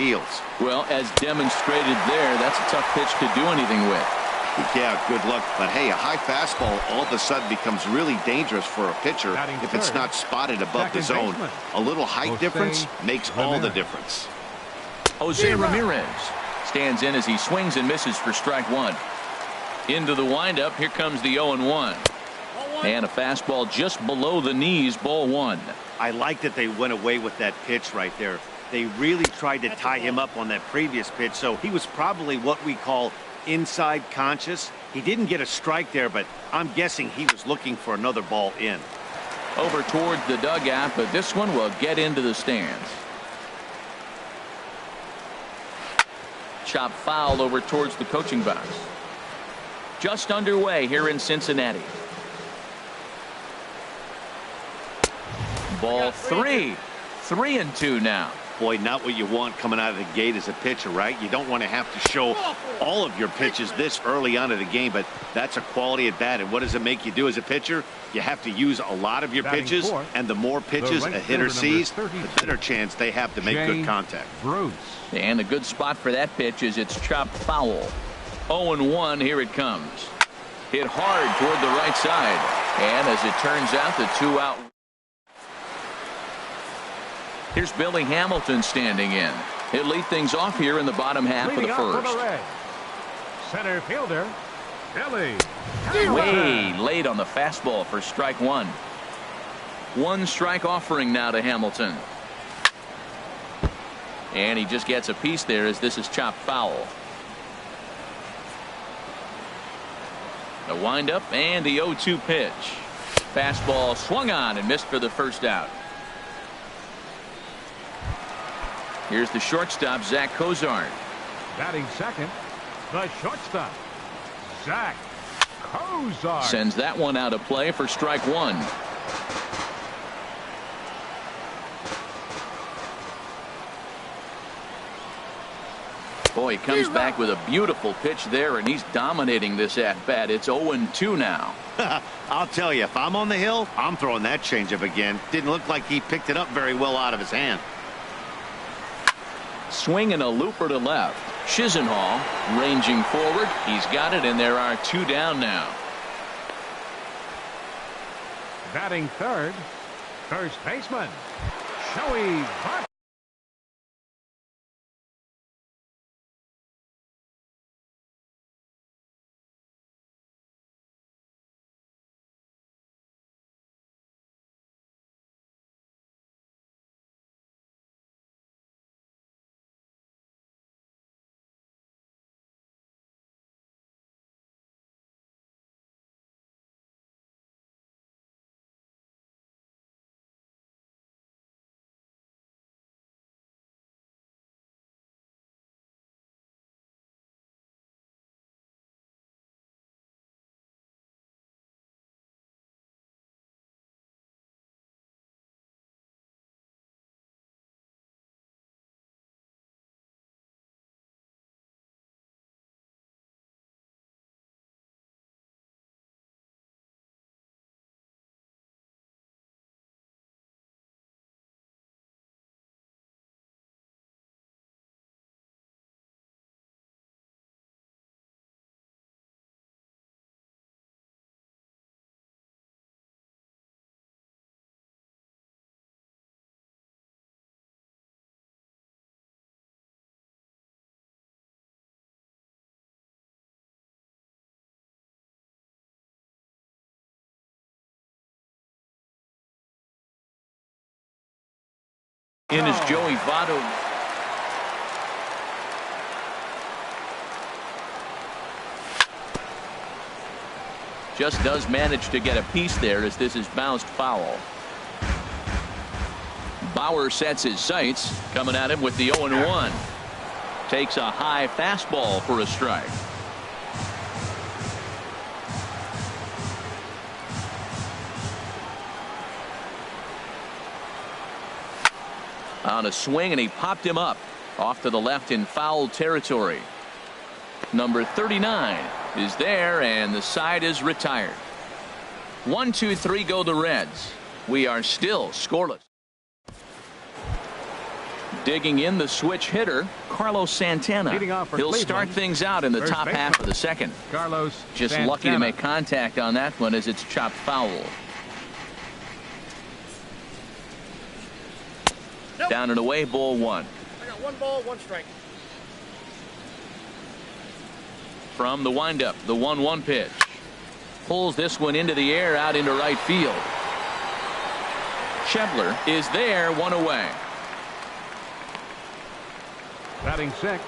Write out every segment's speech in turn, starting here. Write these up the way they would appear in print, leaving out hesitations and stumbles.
heels. Well, as demonstrated there, that's a tough pitch to do anything with. Yeah, good luck. But hey, a high fastball all of a sudden becomes really dangerous for a pitcher if it's not spotted above the zone. A little height difference makes all the difference. Jose Ramirez stands in as he swings and misses for strike one. Into the windup, here comes the 0-1. And a fastball just below the knees, ball one. I like that they went away with that pitch right there. They really tried to tie him up on that previous pitch, so he was probably what we call inside conscious. He didn't get a strike there, but I'm guessing he was looking for another ball in. Over towards the dugout, but this one will get into the stands. Chop foul over towards the coaching box. Just underway here in Cincinnati. Ball three. 3-2 now. Boy, not what you want coming out of the gate as a pitcher, right? You don't want to have to show all of your pitches this early on in the game, but that's a quality at bat. And what does it make you do as a pitcher? You have to use a lot of your pitches, and the more pitches a hitter sees, the better chance they have to make good contact. And a good spot for that pitch is it's chopped foul. 0-1, here it comes. Hit hard toward the right side. And as it turns out, the 2-out. Here's Billy Hamilton standing in. He'll lead things off here in the bottom half of the first. Center fielder, Billy. Way late on the fastball for strike one. One strike offering now to Hamilton. And he just gets a piece there as this is chopped foul. The windup and the 0-2 pitch. Fastball swung on and missed for the first out. Here's the shortstop, Zach Cozart. Batting second, the shortstop, Zach Cozart. Sends that one out of play for strike one. Boy, he comes back with a beautiful pitch there, and he's dominating this at-bat. It's 0-2 now. I'll tell you, if I'm on the hill, I'm throwing that changeup again. Didn't look like he picked it up very well out of his hand. Swing and a looper to left. Chisenhall ranging forward. He's got it, and there are two down now. Batting third, first baseman, Joey. In is Joey Votto. Just does manage to get a piece there as this is bounced foul. Bauer sets his sights, coming at him with the 0-1. Takes a high fastball for a strike. On a swing, and he popped him up off to the left in foul territory. Number 39 is there, and the side is retired. 1-2-3 go the Reds. We are still scoreless. Digging in, the switch hitter, Carlos Santana. He'll start things out in the top half of the second. Carlos Just Santana. lucky to make contact on that one as it's chopped foul. Down and away, ball one. I got 1 ball, 1 strike. From the windup, the 1-1 pitch. Pulls this one into the air, out into right field. Schebler is there, 1 away. Batting 6,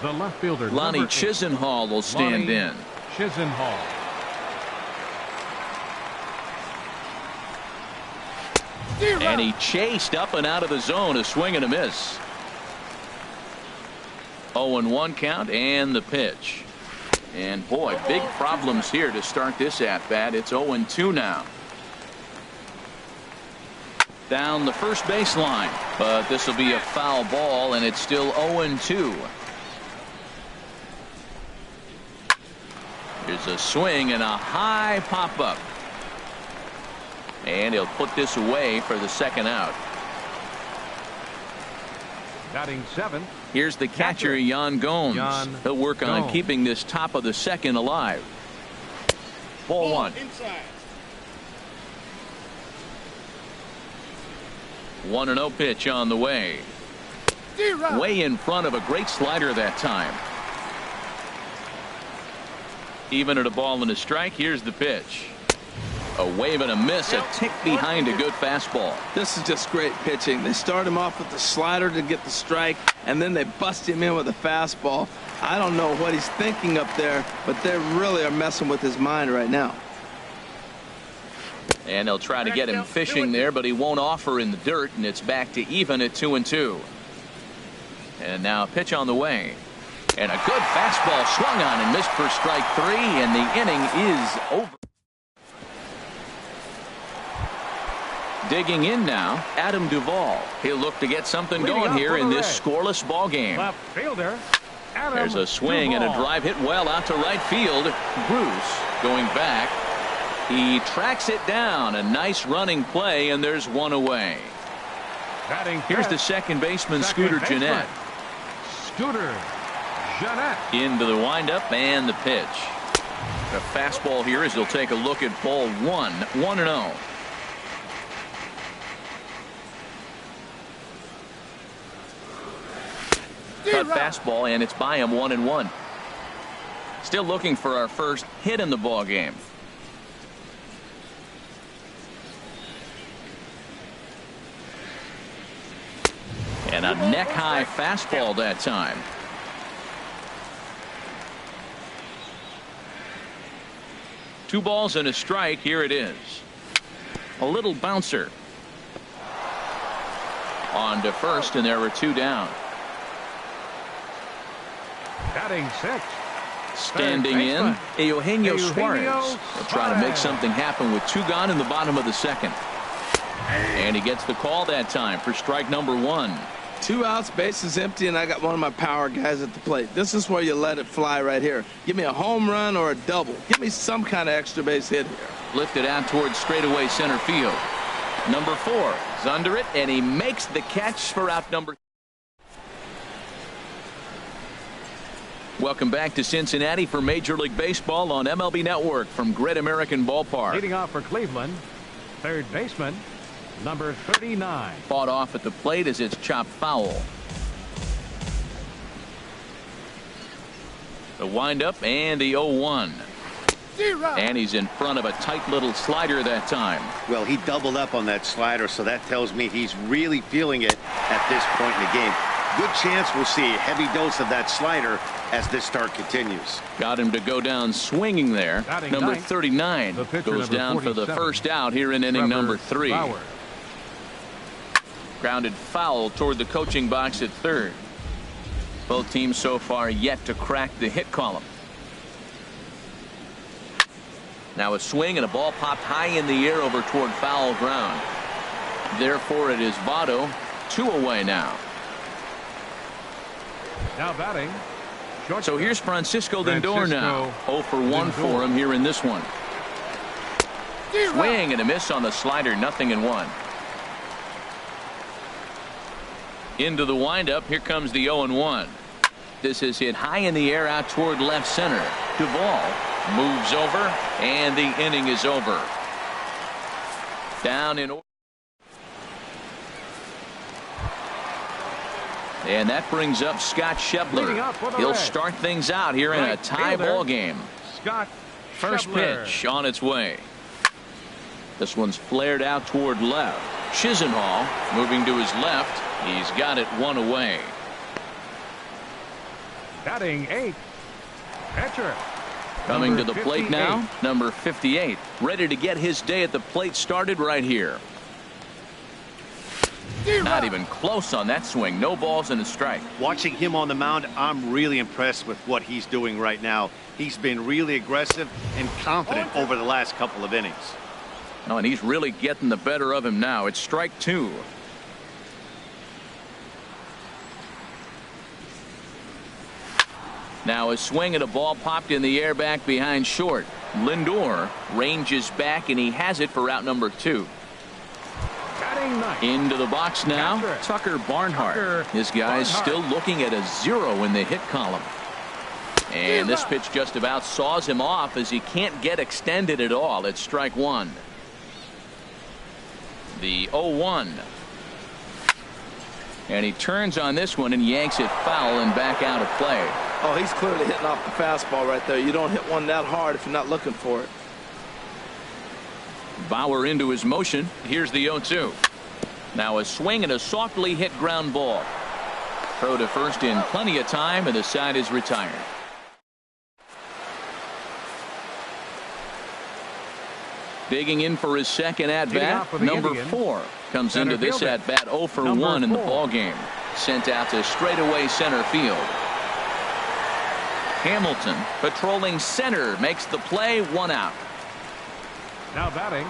the left fielder. Lonnie Chisenhall will stand in. Chisenhall. And he chased up and out of the zone, a swing and a miss. 0-1 count and the pitch. And boy, big problems here to start this at bat. It's 0-2 now. Down the first baseline, but this will be a foul ball, and it's still 0-2. Here's a swing and a high pop up. And he'll put this away for the second out. Batting 7. Here's the catcher, Yan Gomes. He'll work on keeping this top of the second alive. Ball 1. Inside. 1-0 pitch on the way. Way in front of a great slider that time. Even at a ball and a strike, here's the pitch. A wave and a miss, a tick behind a good fastball. This is just great pitching. They start him off with the slider to get the strike, and then they bust him in with a fastball. I don't know what he's thinking up there, but they really are messing with his mind right now. And they'll try to get him fishing there, but he won't offer in the dirt, and it's back to even at 2-2. And now a pitch on the way. And a good fastball swung on and missed for strike 3, and the inning is over. Digging in now, Adam Duvall. He'll look to get something going here in this scoreless ball game. Left fielder, Adam There's a swing Duvall. and a drive hit well out to right field. Bruce going back. He tracks it down. A nice running play, and there's 1 away. Batting Here's fifth, the second baseman, second Scooter baseman, Gennett. Scooter Gennett. Into the windup and the pitch. A fastball here as he'll take a look at ball 1. 1-0. Cut fastball, and it's by him, 1-1. Still looking for our first hit in the ball game. And a neck-high fastball that time. Two balls and a strike. Here it is. A little bouncer. On to first, and there were 2 down. Batting 6. Standing in, Eugenio Suarez. They'll try to make something happen with 2 gone in the bottom of the second. And he gets the call that time for strike number 1. 2 outs, bases empty, and I got one of my power guys at the plate. This is where you let it fly right here. Give me a home run or a double. Give me some kind of extra base hit here. Lifted out towards straightaway center field. Number 4 is under it, and he makes the catch for out number. Welcome back to Cincinnati for Major League Baseball on MLB Network from Great American Ballpark. Leading off for Cleveland, third baseman, number 39. Fought off at the plate as it's chopped foul. The windup and the 0-1. And he's in front of a tight little slider that time. Well, he doubled up on that slider, so that tells me he's really feeling it at this point in the game. Good chance we'll see a heavy dose of that slider as this start continues. Got him to go down swinging there. Batting number ninth, 39 goes down for the first out here in inning number 3. Flowers. Grounded foul toward the coaching box at third. Both teams so far yet to crack the hit column. Now a swing and a ball popped high in the air over toward foul ground. Therefore it is Votto, 2 away now. Now batting. So here's Francisco Lindor now. 0 for 1 for him here in this one. Swing and a miss on the slider, 0-1. Into the windup. Here comes the 0-1. This is hit high in the air out toward left center. Duvall moves over, and the inning is over. Down in order. And that brings up Scott Schebler. He'll start things out here in a tie ball game. Scott First Schebler. pitch on its way. This one's flared out toward left. Chisenhall moving to his left. He's got it one away. Batting 8th. Pitcher. Coming to Number the plate 58. now, number 58. Ready to get his day at the plate started right here. Not even close on that swing. No balls and a strike. Watching him on the mound, I'm really impressed with what he's doing right now. He's been really aggressive and confident over the last couple of innings. Oh, and he's really getting the better of him now. It's strike 2. Now a swing and a ball popped in the air back behind short. Lindor ranges back, and he has it for out number 2. Batting 9th. Into the box now, Catcher. Tucker Barnhart. Tucker This guy's Barnhart. still looking at a 0 in the hit column. And this pitch just about saws him off as he can't get extended at all. It's strike 1. The 0-1. And he turns on this one and yanks it foul and back out of play. Oh, he's clearly hitting off the fastball right there. You don't hit one that hard if you're not looking for it. Bauer into his motion. Here's the 0-2. Now a swing and a softly hit ground ball. Throw to first in plenty of time, and the side is retired. Digging in for his second at bat, number 4 comes Center into this fielder. at bat 0 for Number 1 in the 4. ball game. Sent out to straightaway center field. Hamilton patrolling center makes the play, 1 out. Now batting.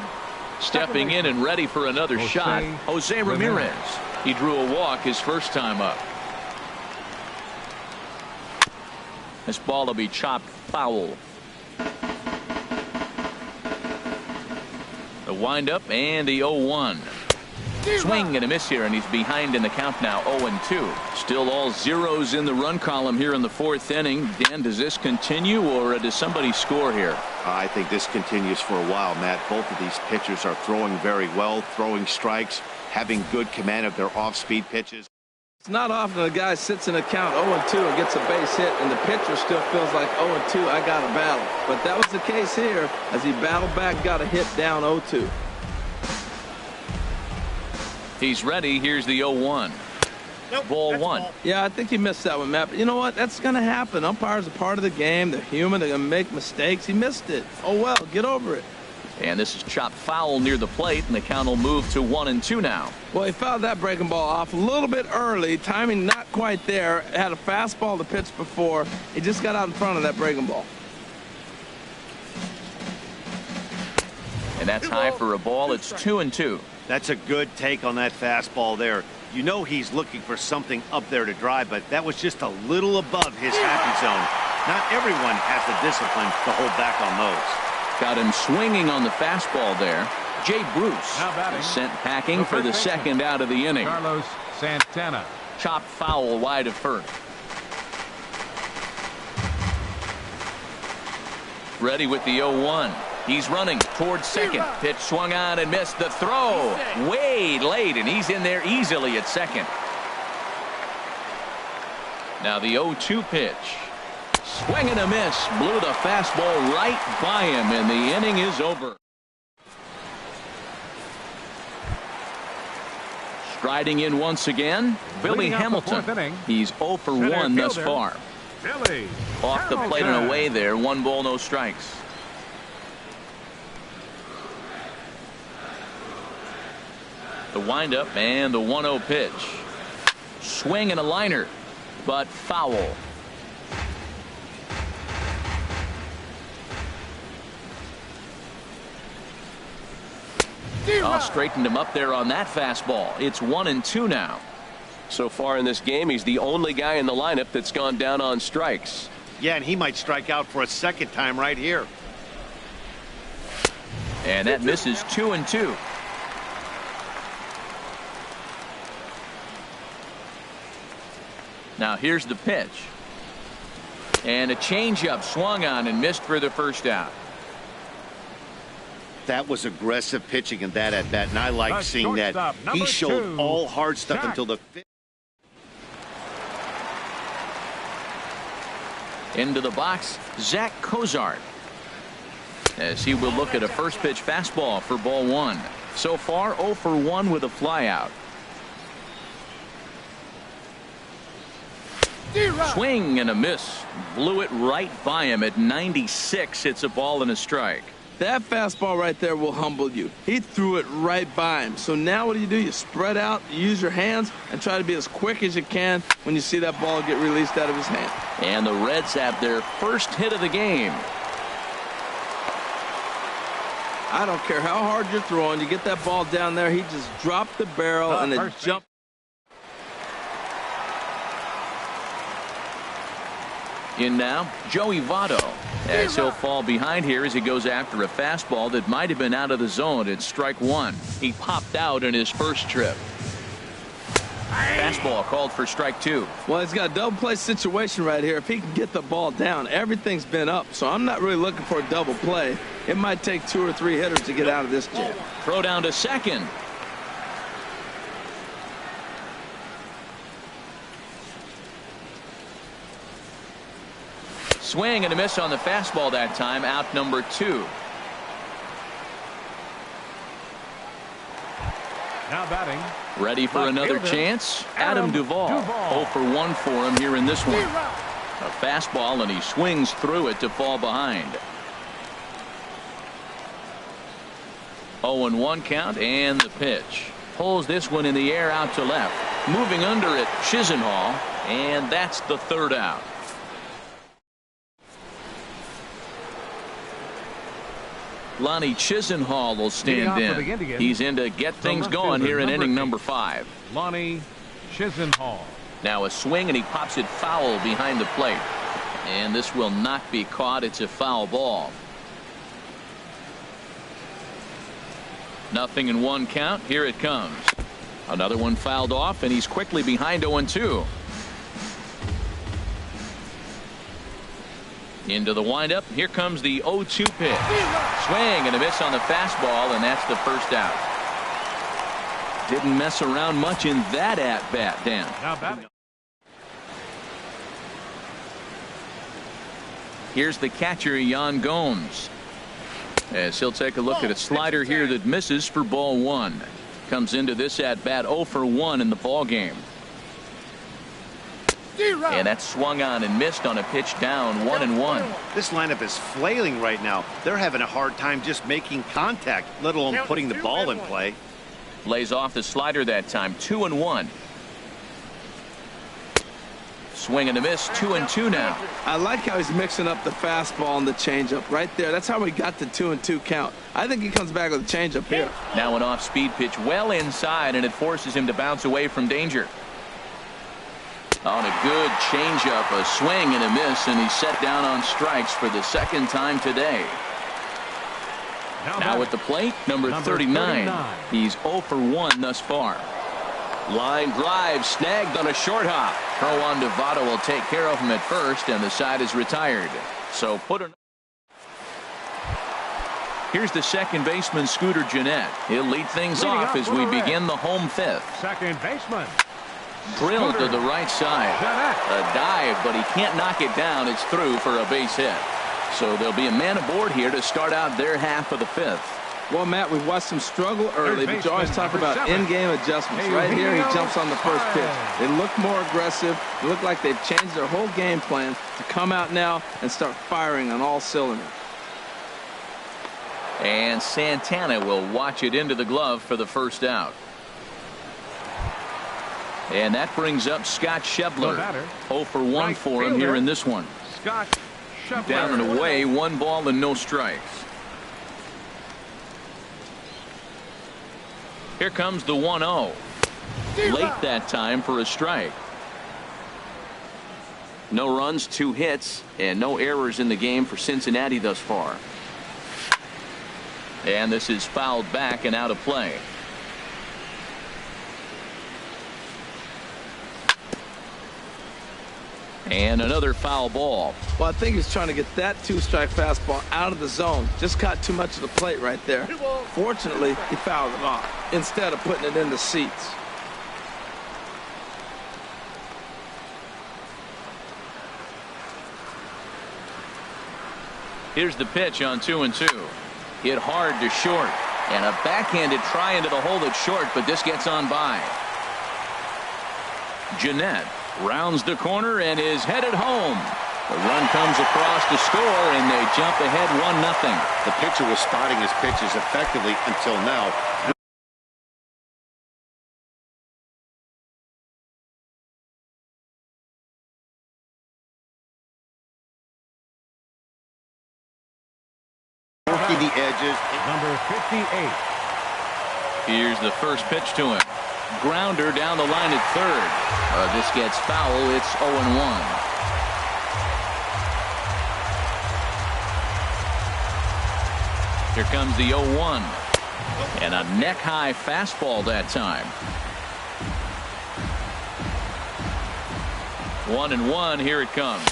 Stepping in and ready for another Jose shot, Jose Ramirez. Ramirez. He drew a walk his first time up. This ball will be chopped foul. The windup and the 0-1. Swing and a miss here, and he's behind in the count now, 0-2. Still all zeros in the run column here in the 4th inning. Dan, does this continue, or does somebody score here? I think this continues for a while, Matt. Both of these pitchers are throwing very well, throwing strikes, having good command of their off-speed pitches. It's not often a guy sits in a count 0-2 and gets a base hit, and the pitcher still feels like 0-2, I got to battle. But that was the case here as he battled back, got a hit down 0-2. He's ready. Here's the 0-1. Ball 1. Yeah, I think he missed that one, Matt. But you know what? That's going to happen. Umpires are part of the game. They're human. They're going to make mistakes. He missed it. Oh, well, get over it. And this is chopped foul near the plate, and the count will move to 1-2 now. Well, he fouled that breaking ball off a little bit early. Timing not quite there. Had a fastball to pitch before. He just got out in front of that breaking ball. And that's high for a ball. It's 2-2. That's a good take on that fastball there. You know he's looking for something up there to drive, but that was just a little above his happy zone. Not everyone has the discipline to hold back on those. Got him swinging on the fastball there. Jay Bruce Now batting. is sent packing for the second out of the inning. Carlos Santana. Chopped foul wide of first. Ready with the 0-1. He's running towards second. Pitch swung on and missed. The throw way late, and he's in there easily at second. Now the 0-2 pitch. Swing and a miss. Blew the fastball right by him, and the inning is over. Striding in once again, Billy Leading off the Hamilton. 4th inning, He's 0 for center 1 thus fielder, far. Billy Off the plate and Hamilton. away there. 1 ball, no strikes. The windup and the 1-0 pitch. Swing and a liner, but foul. Straightened him up there on that fastball. It's 1-2 now. So far in this game, he's the only guy in the lineup that's gone down on strikes. Yeah, and he might strike out for a second time right here. And that misses 2-2. Now here's the pitch. And a changeup swung on and missed for the first out. That was aggressive pitching in that at bat, and I like seeing that. He showed all hard stuff until the fifth. Into the box, Zach Cozart, as he will look at a first pitch fastball for ball one. So far 0 for 1 with a flyout. Swing and a miss. Blew it right by him at 96. It's a ball and a strike. That fastball right there will humble you. He threw it right by him. So now what do? You spread out, you use your hands, and try to be as quick as you can when you see that ball get released out of his hand. And the Reds have their first hit of the game. I don't care how hard you're throwing. You get that ball down there, he just dropped the barrel and it jumped. In now, Joey Votto, as he'll fall behind here as he goes after a fastball that might have been out of the zone at strike one. He popped out in his first trip. Fastball called for strike two. Well, he's got a double play situation right here. If he can get the ball down, everything's been up. So I'm not really looking for a double play. It might take 2 or 3 hitters to get out of this jam. Throw down to second. Swing and a miss on the fastball that time. Out number 2. Now batting. Ready for another chance. Adam Duvall. 0 for 1 for him here in this one. A fastball and he swings through it to fall behind. 0-1 count and the pitch. Pulls this one in the air out to left. Moving under it, Chisenhall, and that's the third out. Lonnie Chisenhall will stand in. He's in to get things going here in inning number 5. Lonnie Chisenhall. Now a swing and he pops it foul behind the plate. And this will not be caught. It's a foul ball. 0-1 count. Here it comes. Another one fouled off and he's quickly behind 0-2. Into the windup. Here comes the 0-2 pitch. Swing and a miss on the fastball, and that's the first out. Didn't mess around much in that at bat, Dan. Here's the catcher, Yan Gomes, as he'll take a look at a slider here that misses for ball 1. Comes into this at bat 0 for 1 in the ball game. And that's swung on and missed on a pitch down 1-1. This lineup is flailing right now. They're having a hard time just making contact, let alone putting the ball in play. Lays off the slider that time. 2-1. Swing and a miss. 2-2 now. I like how he's mixing up the fastball and the changeup right there. That's how we got the 2-2 count. I think he comes back with a changeup here. Now an off-speed pitch well inside, and it forces him to bounce away from danger. On a good changeup, a swing and a miss, and he's set down on strikes for the second time today. Now at the plate, number 39. He's 0 for 1 thus far. Line drive snagged on a short hop. Throw on to Votto will take care of him at first, and the side is retired. So here's the second baseman, Scooter Gennett. He'll lead things off as we begin the home fifth. Second baseman. Drilled to the right side. A dive, but he can't knock it down. It's through for a base hit. So there'll be a man aboard here to start out their half of the fifth. Well, Matt, we've watched him struggle early, but you always talk about in-game adjustments. Right here, he jumps on the first pitch. They look more aggressive. They look like they've changed their whole game plan to come out now and start firing on all cylinders. And Santana will watch it into the glove for the first out. And that brings up Scott Schebler. 0 for 1 for him here in this one. Scott Schebler. Down and away, 1 ball and no strikes. Here comes the 1-0. Late that time for a strike. No runs, 2 hits, and no errors in the game for Cincinnati thus far. And this is fouled back and out of play. And another foul ball. Well, I think he's trying to get that 2-strike fastball out of the zone. Just caught too much of the plate right there. Fortunately, he fouled it off instead of putting it in the seats. Here's the pitch on 2-2. Hit hard to short. And a backhanded try into the hole that's short, but this gets on by. Jeanette rounds the corner and is headed home. The run comes across to score, and they jump ahead 1-0. The pitcher was spotting his pitches effectively until now. Working the edges. Number 58. Here's the first pitch to him. Grounder down the line at third. This gets foul. It's 0-1. Here comes the 0-1. And a neck-high fastball that time. 1-1. Here it comes.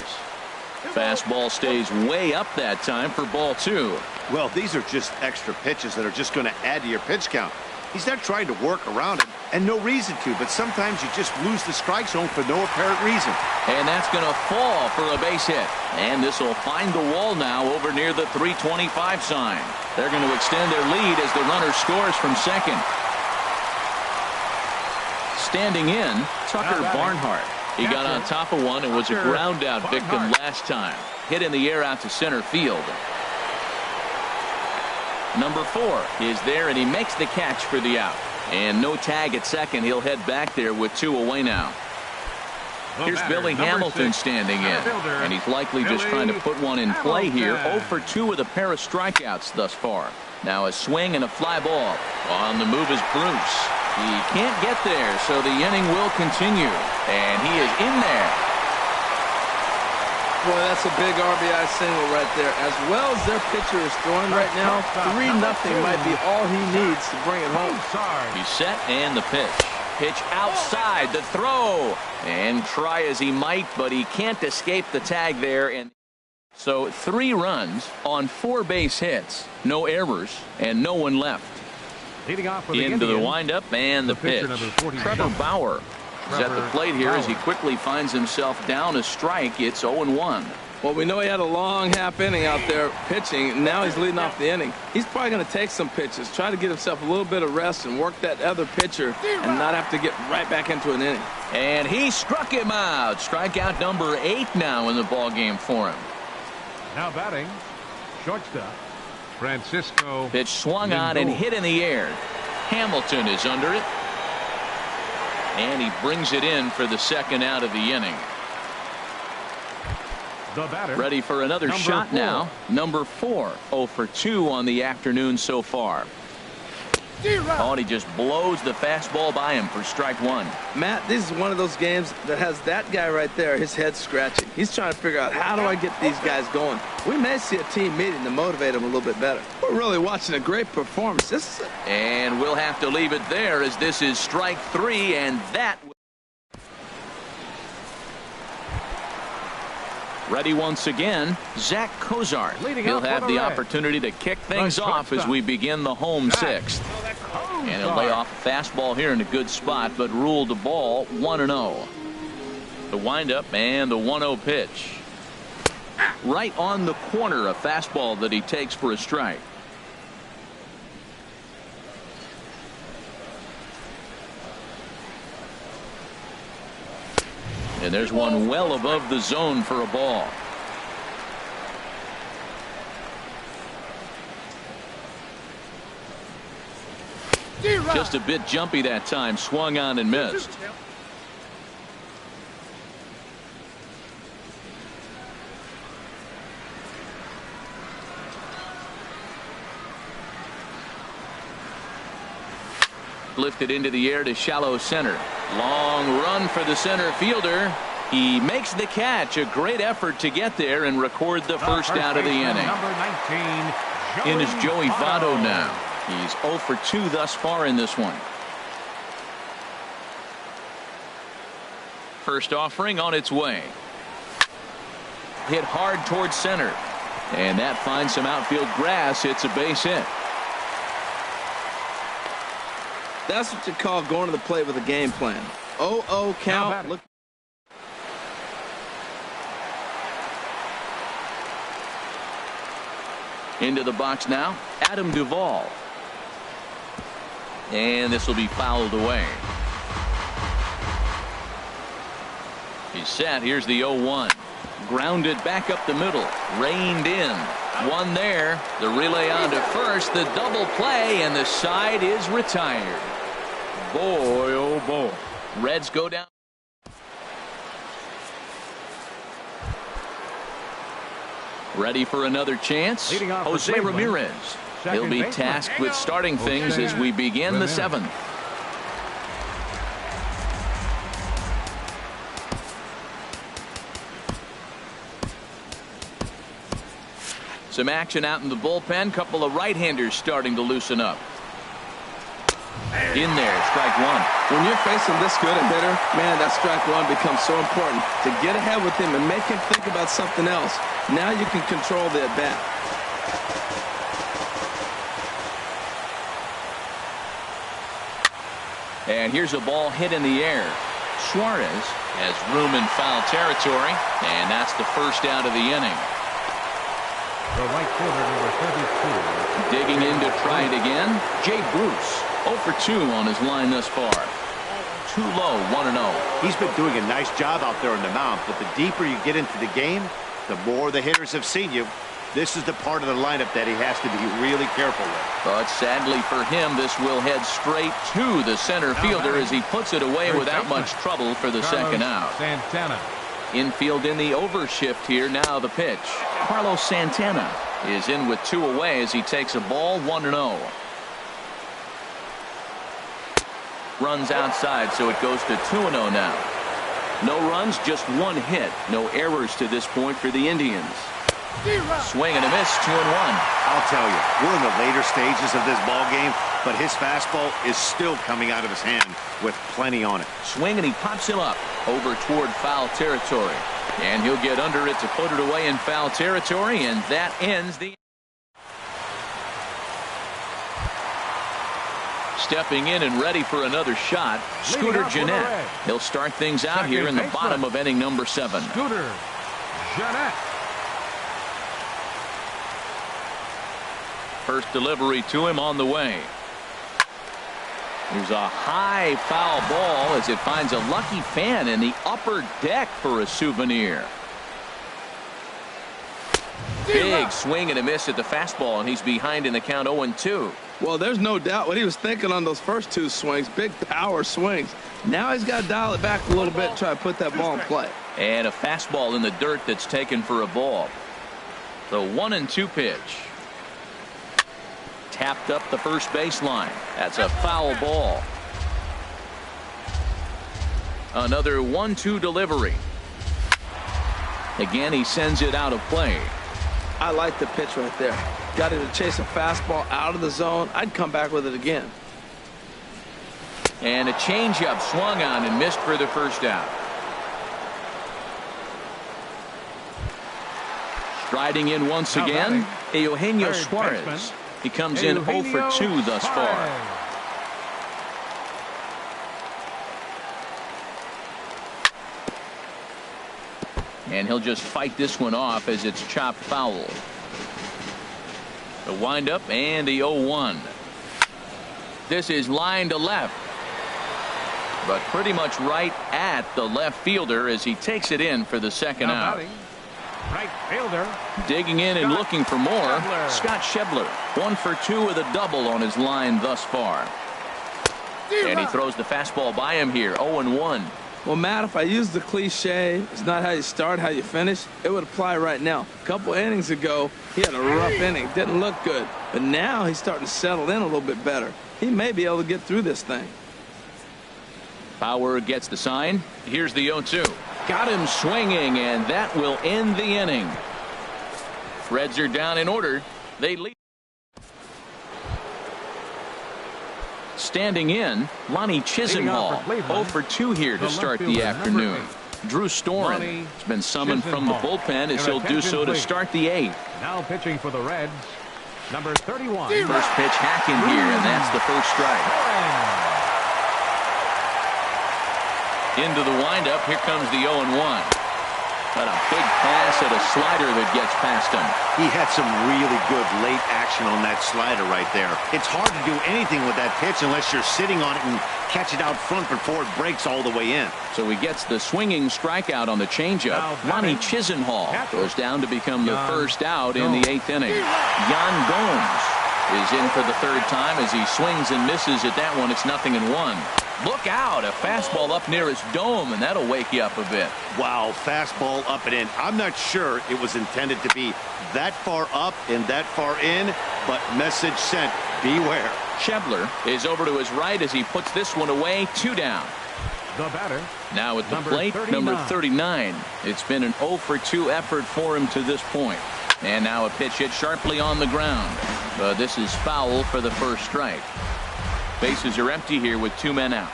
Fastball stays way up that time for ball 2. Well, these are just extra pitches that are just going to add to your pitch count. He's not trying to work around it, and no reason to, but sometimes you just lose the strike zone for no apparent reason. And that's going to fall for a base hit. And this will find the wall now over near the 325 sign. They're going to extend their lead as the runner scores from second. Standing in, Tucker Barnhart. He got on top of one and was a ground out victim last time. Hit in the air out to center field. Number 4 is there, and he makes the catch for the out. And no tag at second. He'll head back there with 2 away now. Here's Billy Hamilton standing in, and he's likely just trying to put one in play here. 0 for 2 with a pair of strikeouts thus far. Now a swing and a fly ball. On the move is Bruce. He can't get there, so the inning will continue. And he is in there. Boy, that's a big RBI single right there. As well as their pitcher is throwing right now, 3-0 might be all he needs to bring it home. He's set, and the pitch. Pitch outside, the throw. And try as he might, but he can't escape the tag there. And so 3 runs on 4 base hits, no errors, and no one left. Leading off with Into the windup and the pitch. Trevor Bauer is at the plate here as he quickly finds himself down a strike. It's 0-1. Well, we know he had a long half inning out there pitching. Now he's leading off the inning. He's probably going to take some pitches, try to get himself a little bit of rest and work that other pitcher and not have to get right back into an inning. And he struck him out. Strikeout number 8 now in the ball game for him. Now batting, shortstop, Francisco. Pitch swung on and hit in the air. Hamilton is under it. And he brings it in for the second out of the inning. The batter, ready for another shot 4. Now. Number 4, 0 for 2 on the afternoon so far. Oh, and he just blows the fastball by him for strike 1. Matt, this is one of those games that has that guy right there, his head scratching. He's trying to figure out, how do I get these guys going? We may see a team meeting to motivate them a little bit better. We're really watching a great performance. And we'll have to leave it there as this is strike 3, and that. Ready once again, Zach Cozart. He'll have the opportunity to kick things off as we begin the home 6th. And he'll lay off a fastball here in a good spot, but ruled the ball 1-0. The windup and the 1-0 pitch. Right on the corner, a fastball that he takes for a strike. And there's one well above the zone for a ball. Just a bit jumpy that time. Swung on and missed. Lifted into the air to shallow center. Long run for the center fielder. He makes the catch. A great effort to get there and record the first out of the inning. In is Joey Votto now. He's 0 for 2 thus far in this one. First offering on its way. hit hard towards center. And that finds some outfield grass. It's a base hit. That's what you call going to the plate with a game plan. 0-0 count. Look. Into the box now, Adam Duvall. And this will be fouled away. He's set. Here's the 0-1. Grounded back up the middle. Reined in. One there. The relay on to first. The double play, and the side is retired. Boy, oh boy. Reds go down. Ready for another chance. Jose Ramirez. He'll be tasked with starting things as we begin the 7th. Some action out in the bullpen. Couple of right-handers starting to loosen up. In there, strike one. When you're facing this good a hitter, man, that strike one becomes so important to get ahead with him and make him think about something else. Now you can control the at-bat. And here's a ball hit in the air. Suarez has room in foul territory, and that's the first out of the inning. The right fielder, number 32. Digging in to try it again. Jay Bruce, 0 for 2 on his line thus far. Too low, 1-0. He's been doing a nice job out there on the mound, but the deeper you get into the game, the more the hitters have seen you. This is the part of the lineup that he has to be really careful with. But sadly for him, this will head straight to the center fielder as he puts it away without much trouble for the second out. Santana. Infield in the overshift here. Now the pitch. Carlos Santana is in with 2 away as he takes a ball, 1-0. Runs outside, so it goes to 2-0 now. No runs, just 1 hit. No errors to this point for the Indians. Swing and a miss, 2-1. I'll tell you, we're in the later stages of this ball game, but his fastball is still coming out of his hand with plenty on it. Swing, and he pops him up over toward foul territory. And he'll get under it to put it away in foul territory, and that ends the... Stepping in and ready for another shot, Scooter Gennett. He'll start things out here in the bottom of inning number 7. Scooter Gennett. First delivery to him on the way. There's a high foul ball as it finds a lucky fan in the upper deck for a souvenir. Big swing and a miss at the fastball, and he's behind in the count 0-2. Well, there's no doubt what he was thinking on those first 2 swings. Big power swings. Now he's got to dial it back a little bit, try to put that ball in play. And a fastball in the dirt that's taken for a ball. The 1-2 pitch. Tapped up the first baseline. That's a foul ball. Another 1-2 delivery. Again, he sends it out of play. I like the pitch right there. Got him to chase a fastball out of the zone. I'd come back with it again. And a changeup swung on and missed for the first out. Striding in once again, Eugenio Suarez. He comes in 0 for 2 thus far. And he'll just fight this one off as it's chopped foul. The windup and the 0-1. This is line to left. But pretty much right at the left fielder as he takes it in for the second out. Right fielder. Digging in and looking for more. Scott Schebler, 1 for 2 with a double on his line thus far. And he throws the fastball by him here, 0-1. Well, Matt, if I use the cliche, it's not how you start, how you finish, it would apply right now. A couple innings ago, he had a rough inning. Didn't look good. But now he's starting to settle in a little bit better. He may be able to get through this thing. Power gets the sign. Here's the 0-2. Got him swinging, and that will end the inning. Reds are down in order. They lead. Standing in, Lonnie Chisenhall, 0 for 2 here to start the afternoon. Drew Storen has been summoned from the bullpen as he'll do so to start the 8th. Now pitching for the Reds, number 31. First pitch hacking here, and that's the first strike. Into the windup. Here comes the 0-1. But a big pass at a slider that gets past him. He had some really good late action on that slider right there. It's hard to do anything with that pitch unless you're sitting on it and catch it out front before it breaks all the way in. So he gets the swinging strikeout on the changeup. Ronnie Chisenhall goes down to become the first out in the 8th inning. Yan Gomes is in for the 3rd time as he swings and misses at that one. It's 0-1. Look out, a fastball up near his dome, and that'll wake you up a bit. Wow, fastball up and in. I'm not sure it was intended to be that far up and that far in, but message sent, beware. Schebler is over to his right as he puts this one away. 2 down. The batter. Now at the Number plate, 39. number 39. It's been an 0-for-2 effort for him to this point. And now a pitch hit sharply on the ground. But this is foul for the first strike. Bases are empty here with 2 men out.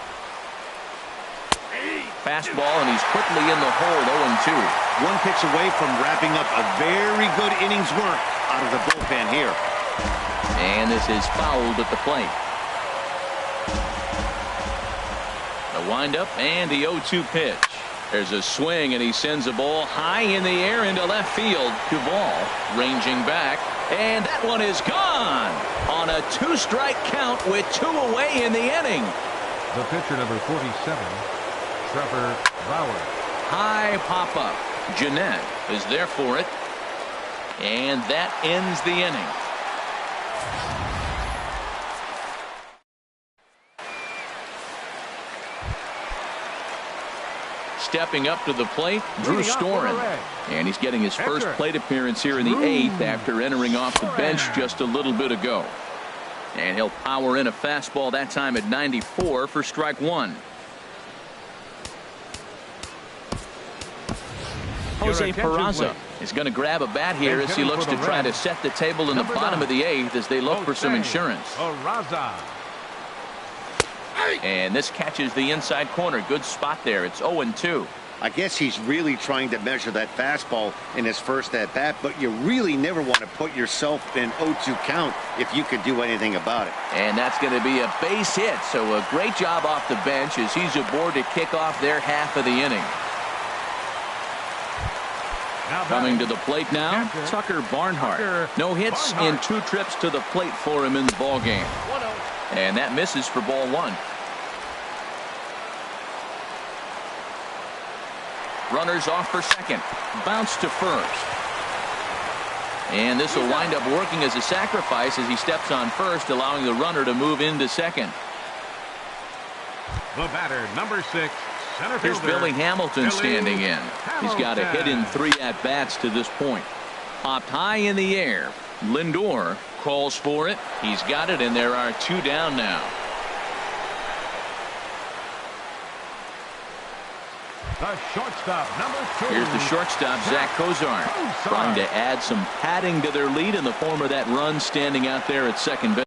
Fastball, and he's quickly in the hole. 0-2. One pitch away from wrapping up a very good innings work out of the bullpen here. And this is fouled at the plate. The windup and the 0-2 pitch. There's a swing, and he sends a ball high in the air into left field. Duvall ranging back, and that one is gone on a 2-strike count with 2 away in the inning. The pitcher, number 47, Trevor Bauer. High pop-up. Jeanette is there for it, and that ends the inning. Stepping up to the plate, Drew Storen. And he's getting his first plate appearance here in the 8th after entering off the bench just a little bit ago. And he'll power in a fastball that time at 94 for strike 1. Jose Peraza is going to grab a bat here as he looks to try to set the table in the bottom of the 8th as they look for some insurance. And this catches the inside corner. Good spot there. It's 0-2. I guess he's really trying to measure that fastball in his first at bat, but you really never want to put yourself in 0-2 count if you could do anything about it. And that's going to be a base hit. So a great job off the bench as he's aboard to kick off their half of the inning. Coming to the plate now, Tucker Barnhart. No hits in 2 trips to the plate for him in the ball game. And that misses for ball 1. Runners off for second. Bounce to first. And this will wind up working as a sacrifice as he steps on first, allowing the runner to move into second. The batter, number 6, center Here's fielder, Billy Hamilton standing in. He's got a hit in 3 at-bats to this point. Popped high in the air. Lindor calls for it. He's got it, and there are 2 down now. The shortstop, number 2. Here's the shortstop, Zach Kozar, trying to add some padding to their lead in the form of that run standing out there at second base.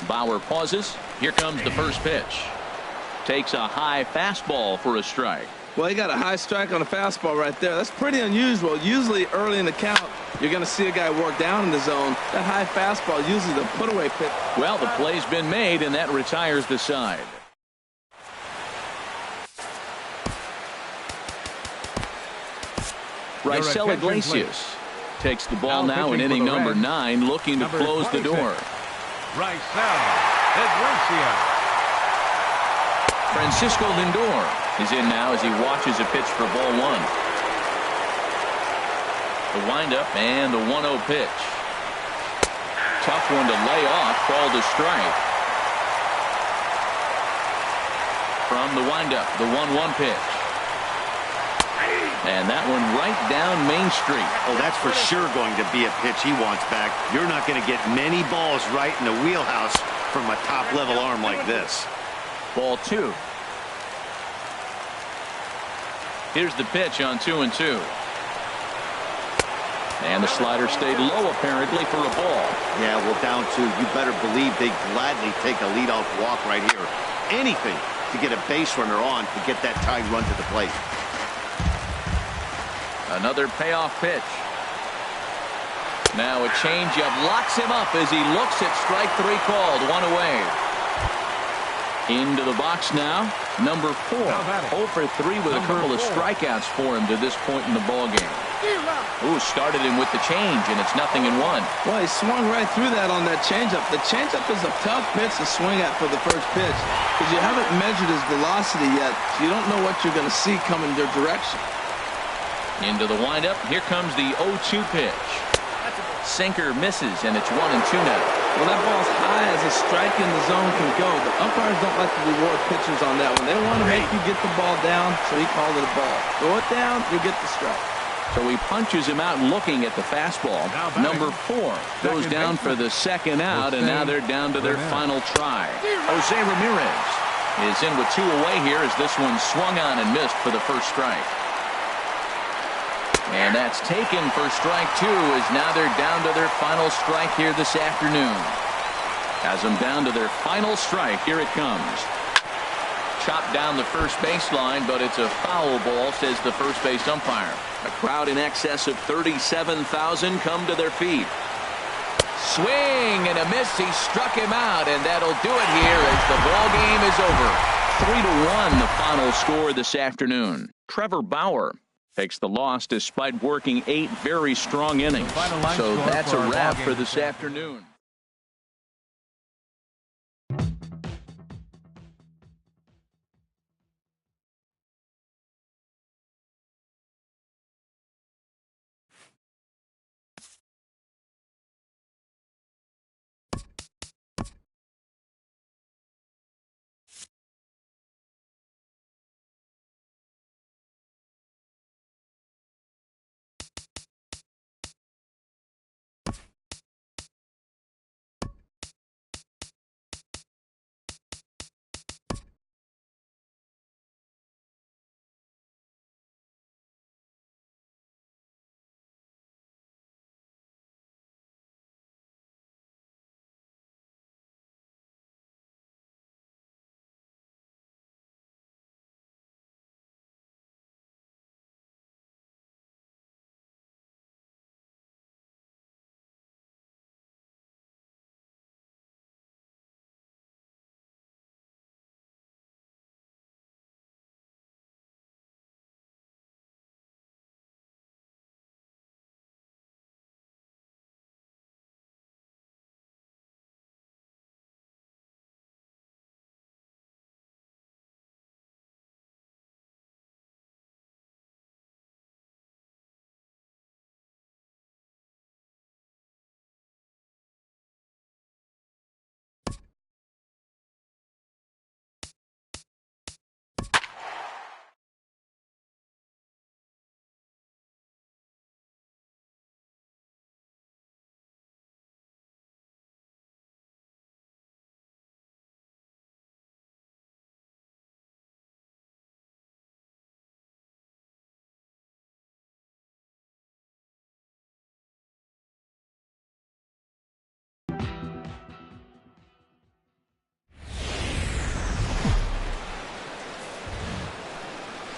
Bauer pauses. Here comes the first pitch. Takes a high fastball for a strike. Well, he got a high strike on a fastball right there. That's pretty unusual. Usually early in the count, you're going to see a guy work down in the zone. That high fastball, usually the put-away pitch. Well, the play's been made, and that retires the side. Raisel Iglesias takes the ball now in inning number 9, looking to close the door. Raisel Iglesias. Francisco Lindor is in now as he watches a pitch for ball 1. The windup and the 1-0 pitch. tough one to lay off, called a strike. From the windup, the 1-1 pitch. And that one right down Main Street. Oh, that's for sure going to be a pitch he wants back. You're not going to get many balls right in the wheelhouse from a top-level arm like this. Ball 2. Here's the pitch on 2-2. And the slider stayed low apparently for a ball. Yeah, well, down 2. You better believe they gladly take a leadoff walk right here. Anything to get a base runner on to get that tied run to the plate. Another payoff pitch. Now a changeup locks him up as he looks at strike 3 called. 1 away. Into the box now. Number 4. 0 for 3 with a couple of strikeouts for him to this point in the ball game. Ooh, started him with the change, and it's 0-1. Well, he swung right through that on that changeup. The changeup is a tough pitch to swing at for the first pitch because you haven't measured his velocity yet, so you don't know what you're going to see coming their direction. Into the windup. Here comes the 0-2 pitch. Sinker misses, and it's 1-2 now. Well, that ball's high as a strike in the zone can go, but umpires don't like to reward pitchers on that one. They want to make you get the ball down, so he called it a ball. Throw it down, you get the strike. So he punches him out looking at the fastball. Number 4 goes down for the second out, and now they're down to their final try. Jose Ramirez is in with 2 away here as this one swung on and missed for the first strike. And that's taken for strike 2 as now they're down to their final strike here this afternoon. Has them down to their final strike. Here it comes. Chopped down the first baseline, but it's a foul ball, says the first base umpire. A crowd in excess of 37,000 come to their feet. Swing and a miss. He struck him out, and that'll do it here as the ball game is over. 3-1 the final score this afternoon. Trevor Bauer takes the loss despite working 8 very strong innings. So that's a wrap for this afternoon.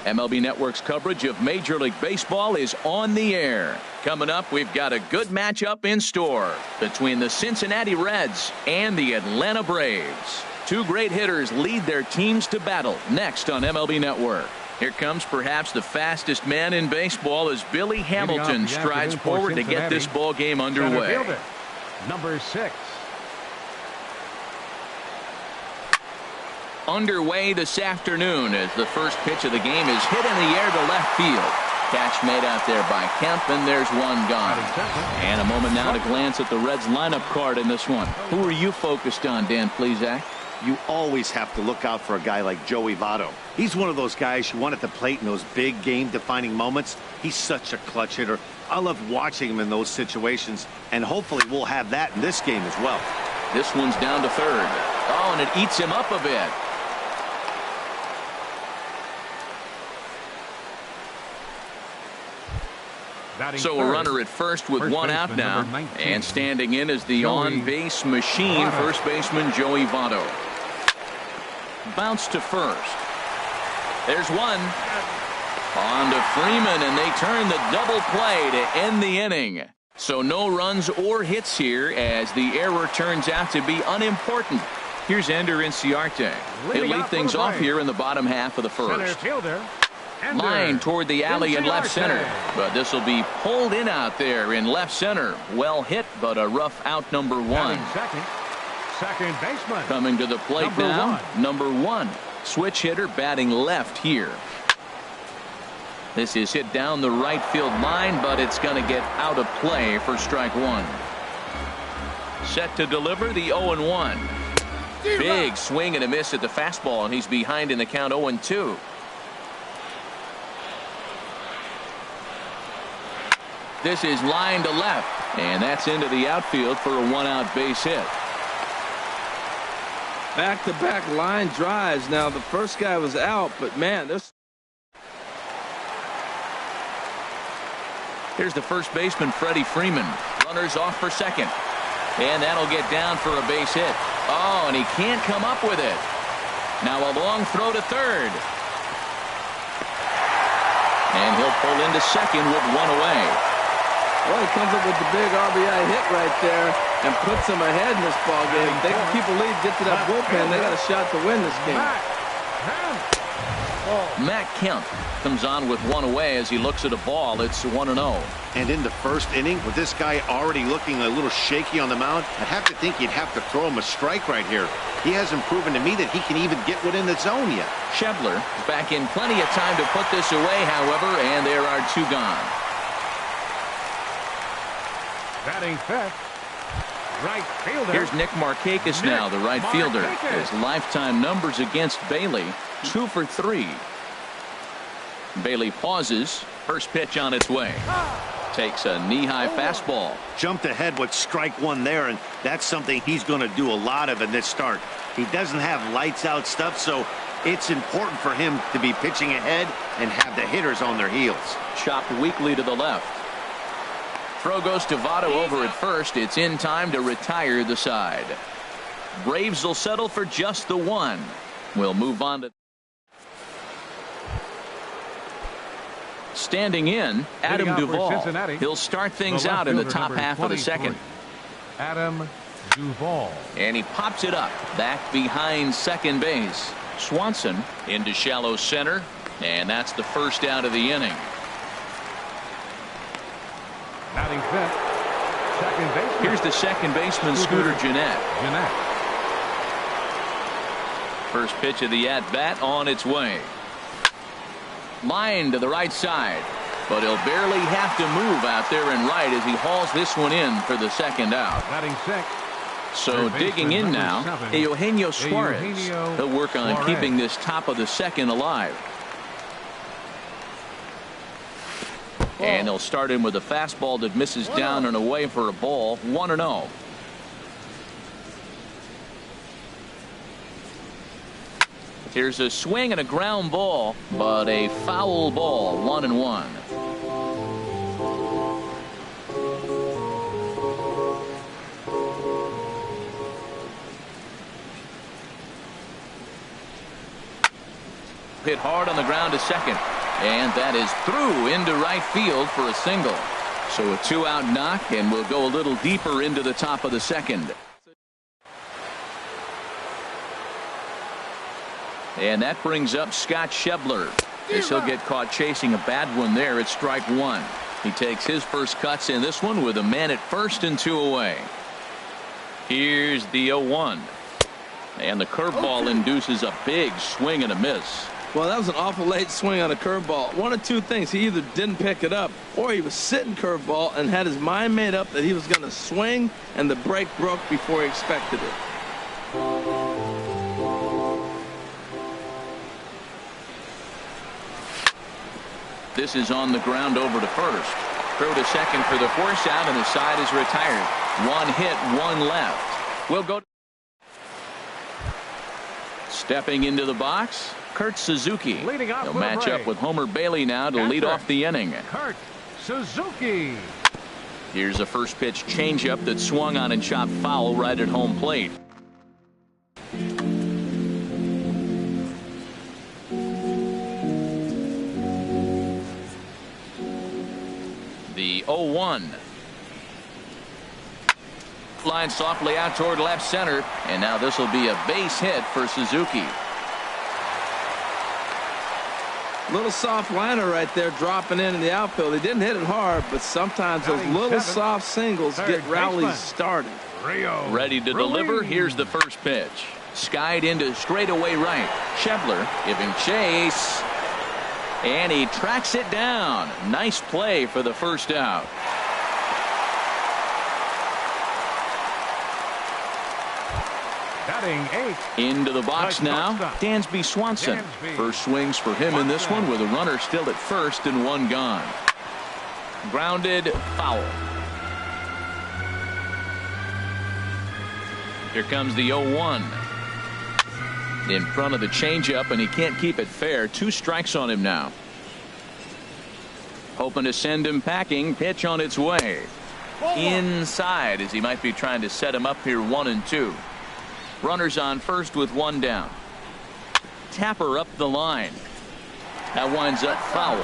MLB Network's coverage of Major League Baseball is on the air. Coming up, we've got a good matchup in store between the Cincinnati Reds and the Atlanta Braves. 2 great hitters lead their teams to battle next on MLB Network. Here comes perhaps the fastest man in baseball as Billy Hamilton strides forward to get this ball game underway. Number 6. Underway this afternoon as the first pitch of the game is hit in the air to left field. Catch made out there by Kemp, and there's one gone. And a moment now to glance at the Reds lineup card in this one. Who are you focused on, Dan Plesac? You always have to look out for a guy like Joey Votto. He's one of those guys you want at the plate in those big game-defining moments. He's such a clutch hitter. I love watching him in those situations, and hopefully we'll have that in this game as well. This one's down to third. Oh, and it eats him up a bit. So a runner at first with one out now. And standing in is the on-base machine, first baseman Joey Votto. Bounce to first. There's one. On to Freeman, and they turn the double play to end the inning. So no runs or hits here as the error turns out to be unimportant. Here's Ender Inciarte. He'll lead things off here in the bottom half of the first. Line toward the alley in left center, but this will be pulled in out there in left center. Well hit, but a rough out, number one. Second baseman. Coming to the plate now, number one. Switch hitter batting left here. This is hit down the right field line, but it's going to get out of play for strike one. Set to deliver the 0-1. Big swing and a miss at the fastball, and he's behind in the count 0-2. This is line to left, and that's into the outfield for a one-out base hit. Back-to-back line drives. Now, the first guy was out, but, man, this... Here's the first baseman, Freddie Freeman. Runners off for second. And that'll get down for a base hit. Oh, and he can't come up with it. Now a long throw to third. And he'll pull into second with one away. Well, he comes up with the big RBI hit right there and puts them ahead in this ball game. If they can keep a lead, get to that bullpen, they got a shot to win this game. Matt Kemp comes on with one away as he looks at a ball. It's 1-0. And in the first inning, with this guy already looking a little shaky on the mound, I'd have to think you'd have to throw him a strike right here. He hasn't proven to me that he can even get within the zone yet. Schebler back in plenty of time to put this away, however, and there are two gone. Batting fifth, right fielder. Here's Nick Markakis now, the right fielder. His lifetime numbers against Bailey, 2 for 3. Bailey pauses. First pitch on its way. Takes a knee-high fastball. Jumped ahead with strike one there, and that's something he's going to do a lot of in this start. He doesn't have lights-out stuff, so it's important for him to be pitching ahead and have the hitters on their heels. Chopped weakly to the left. Throw goes to Votto over at first. It's in time to retire the side. Braves will settle for just the one. We'll move on to... Standing in, Adam Duvall. He'll start things out in the top half of the second. Adam Duvall. And he pops it up back behind second base. Swanson into shallow center, and that's the first out of the inning. Batting fifth, second baseman. Here's the second baseman, Scooter Gennett. First pitch of the at-bat on its way. Line to the right side, but he'll barely have to move out there and right as he hauls this one in for the second out. Batting sixth. So digging in now, Eugenio Suarez. He'll work on keeping this top of the second alive. And they'll start him with a fastball that misses down and away for a ball. 1-0. Here's a swing and a ground ball, but a foul ball. 1-1. Hit hard on the ground to second. And that is through into right field for a single. So a two-out knock, and we'll go a little deeper into the top of the second. And that brings up Scott Schebler. As he'll get caught chasing a bad one there at strike one. He takes his first cuts in this one with a man at first and 2 away. Here's the 0-1. And the curveball induces a big swing and a miss. Well, that was an awful late swing on a curveball. One of two things. He either didn't pick it up or he was sitting curveball and had his mind made up that he was going to swing, and the break broke before he expected it. This is on the ground over to first. Throw to second for the force out, and the side is retired. One hit, one left. We'll go. Stepping into the box, Kurt Suzuki. He'll match up with Homer Bailey now to lead off the inning. Kurt Suzuki. Here's a first pitch changeup that swung on and chopped foul right at home plate. The 0-1. Line softly out toward left center, and now this will be a base hit for Suzuki. Little soft liner right there, dropping in the outfield. He didn't hit it hard, but sometimes those little soft singles get rallies started. Ready to deliver. Here's the first pitch. Skied into straightaway right. Schebler giving chase, and he tracks it down. Nice play for the first out. Batting 8. Into the box now, Dansby Swanson. First swings for him in this one with a runner still at first and one gone. Grounded, foul. Here comes the 0-1. In front of the changeup, and he can't keep it fair. 2 strikes on him now. Hoping to send him packing. Pitch on its way. Inside, as he might be trying to set him up here 1-2. Runners on first with 1 down. Tapper up the line. That winds up foul.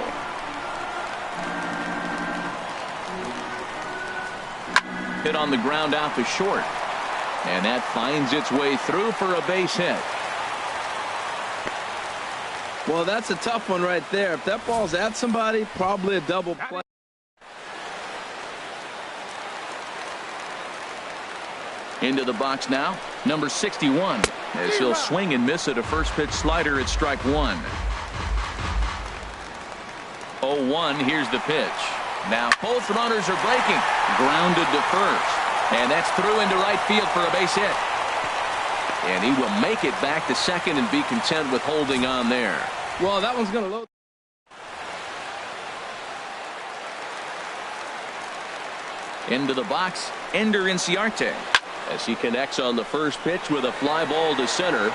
Hit on the ground out to short. And that finds its way through for a base hit. Well, that's a tough one right there. If that ball's at somebody, probably a double play. Into the box now, number 61, as he'll swing and miss at a first pitch slider at strike 1. 0-1, here's the pitch. Now both runners are breaking. Grounded to first. And that's through into right field for a base hit. And he will make it back to second and be content with holding on there. Well, that one's going to load. Into the box, Ender Inciarte, as he connects on the first pitch with a fly ball to center.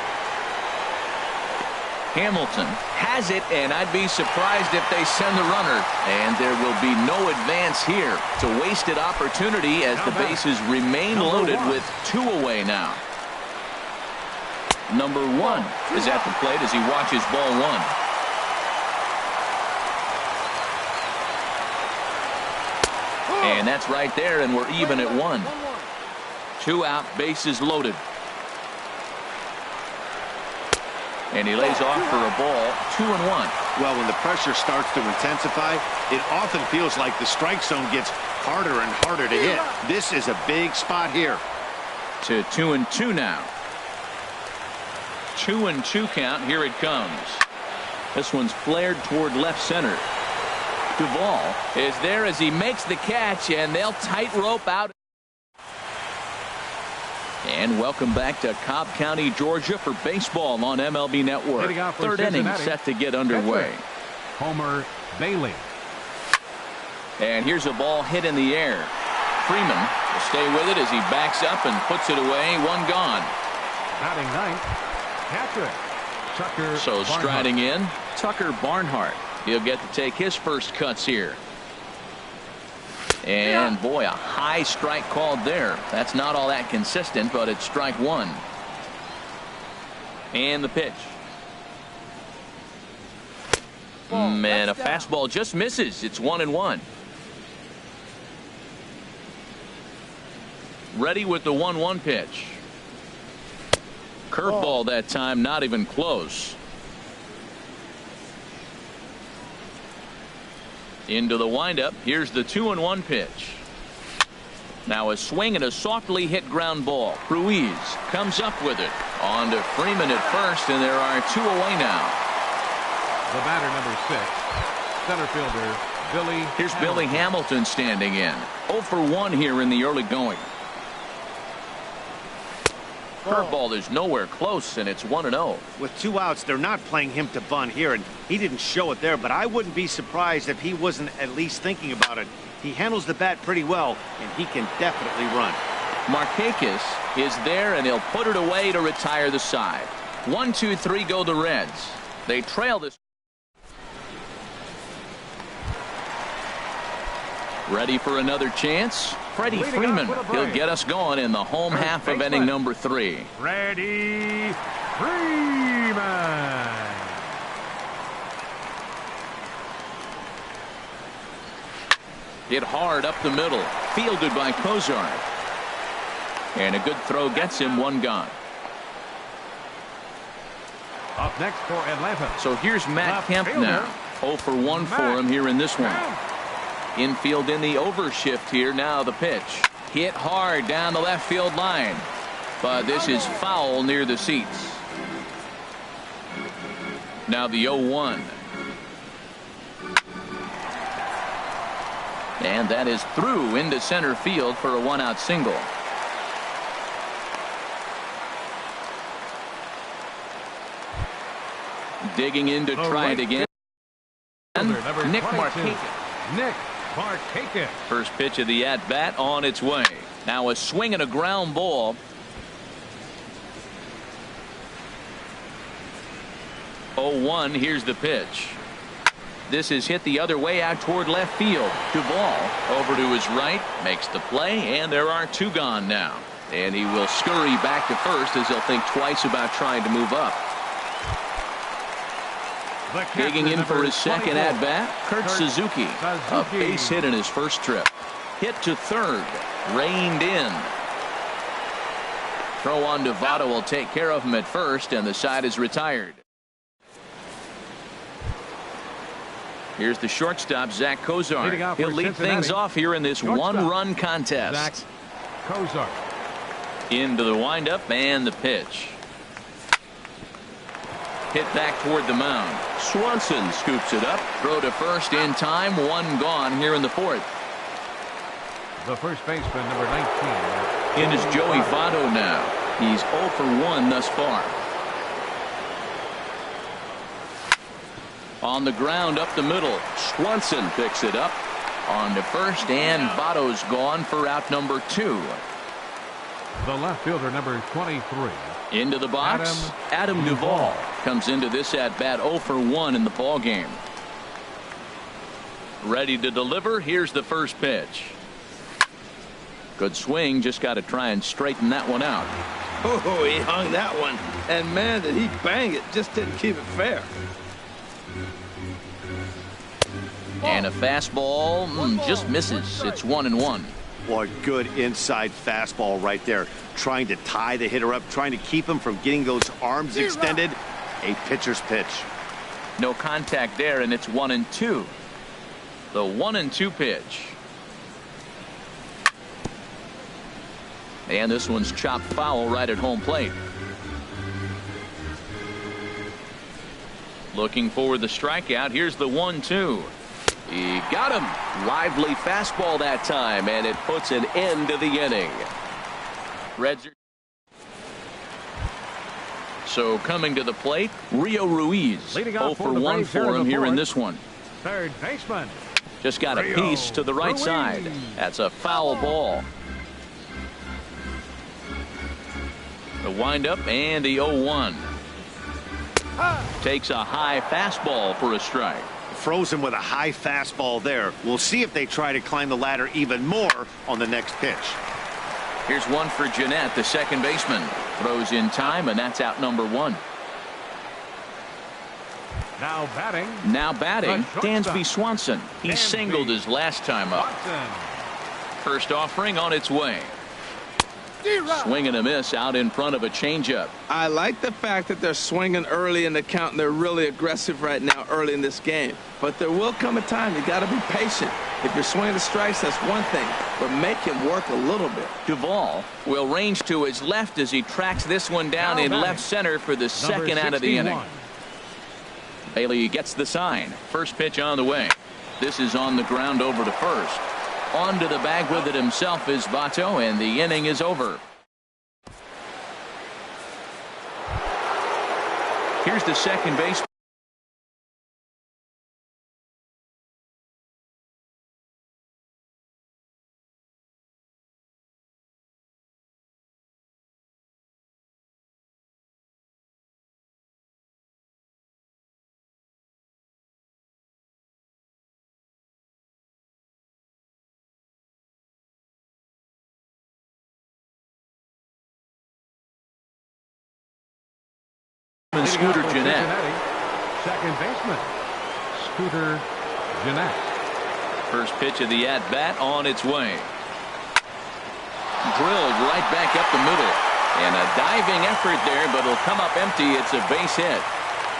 Hamilton has it, and I'd be surprised if they send the runner. And there will be no advance here. It's a wasted opportunity as the bases remain loaded with 2 away now. Number 1 is at the plate as he watches ball 1. And that's right there, and we're even at 1. 2 out, bases loaded. And he lays off for a ball, 2-1. Well, when the pressure starts to intensify, it often feels like the strike zone gets harder and harder to hit. This is a big spot here. To 2-2 now. 2-2 count. Here it comes. This one's flared toward left center. Duvall is there as he makes the catch, and they'll tightrope out. And welcome back to Cobb County, Georgia for baseball on MLB Network. Third inning set to get underway. Homer Bailey. And here's a ball hit in the air. Freeman will stay with it as he backs up and puts it away. 1 gone. Batting 9th, catcher Tucker. So striding in, Tucker Barnhart. He'll get to take his first cuts here. And boy, a high strike called there. That's not all that consistent, but it's strike 1. And the pitch. And a fastball just misses. It's 1-1. Ready with the 1-1 pitch. Curveball that time, not even close. Into the windup. Here's the 2-1 pitch. Now a swing and a softly hit ground ball. Ruiz comes up with it. On to Freeman at first, and there are 2 away now. The batter, number 6, center fielder Billy. Here's Billy Hamilton standing in. 0 for 1 here in the early going. Curveball is nowhere close, and it's 1-0. With 2 outs, they're not playing him to bunt here, and he didn't show it there, but I wouldn't be surprised if he wasn't at least thinking about it. He handles the bat pretty well, and he can definitely run. Markakis is there, and he'll put it away to retire the side. 1-2-3 go the Reds. They trail this. Ready for another chance? Freddie Freeman. He'll get us going in the home half of inning number 3. Freddie Freeman. Hit hard up the middle. Fielded by Kozar. And a good throw gets him 1 gone. Up next for Atlanta. So here's Matt Kemp now. 0 for 1 for him here in this one. Infield in the overshift here. Now the pitch. Hit hard down the left field line. But this is foul near the seats. Now the 0-1. And that is through into center field for a 1-out single. Digging in to try it again. Nick Markakis. First pitch of the at-bat on its way. Now a swing and a ground ball. Oh, 1. Here's the pitch. This is hit the other way out toward left field. Duvall over to his right, makes the play, and there are 2 gone now. And he will scurry back to first as he'll think twice about trying to move up. Digging in for his second at-bat, Kurt Suzuki. A base hit in his first trip. Hit to third. Reined in. Throw on to Votto will take care of him at first, and the side is retired. Here's the shortstop, Zach Kozar. He'll lead things off here in this 1-run contest. Zach Kozar. Into the windup and the pitch. Hit back toward the mound. Swanson scoops it up. Throw to first in time. 1 gone here in the 4th. The first baseman, number 19. In is Joey Votto now. He's 0 for 1 thus far. On the ground up the middle. Swanson picks it up. On to first, and Votto's gone for out number 2. The left fielder, number 23. Into the box, Adam Duvall comes into this at-bat 0 for 1 in the ball game. Ready to deliver. Here's the first pitch. Good swing. Just got to try and straighten that one out. Oh, he hung that one. And, man, did he bang it. Just didn't keep it fair. And a fastball just misses. It's 1-1. Boy, good inside fastball right there. Trying to tie the hitter up, trying to keep him from getting those arms extended. A pitcher's pitch. No contact there, and it's 1-2. The 1-2 pitch. And this one's chopped foul right at home plate. Looking for the strikeout. Here's the 1-2. He got him. Lively fastball that time, and it puts an end to the inning. Reds are so coming to the plate. Rio Ruiz 0 for 1 for him here in this one. Third baseman. Just got a piece to the right side. That's a foul ball. The windup and the 0-1. Takes a high fastball for a strike. Frozen with a high fastball there. We'll see if they try to climb the ladder even more on the next pitch. Here's one for Jeanette, the second baseman. Throws in time, and that's out number 1. Now batting. Dansby Swanson. He singled his last time up. First offering on its way. Swing and a miss out in front of a changeup. I like the fact that they're swinging early in the count, and they're really aggressive right now early in this game. But there will come a time you got to be patient. If you're swinging the strikes, that's one thing, but make him work a little bit. Duvall will range to his left as he tracks this one down in left center for the second out of the inning. Bailey gets the sign. First pitch on the way. This is on the ground over to first. Onto the bag with it himself is Votto, and the inning is over. Here's the second base. Scooter Gennett. Second baseman, Scooter Gennett. First pitch of the at-bat on its way. Drilled right back up the middle. And a diving effort there, but it'll come up empty. It's a base hit.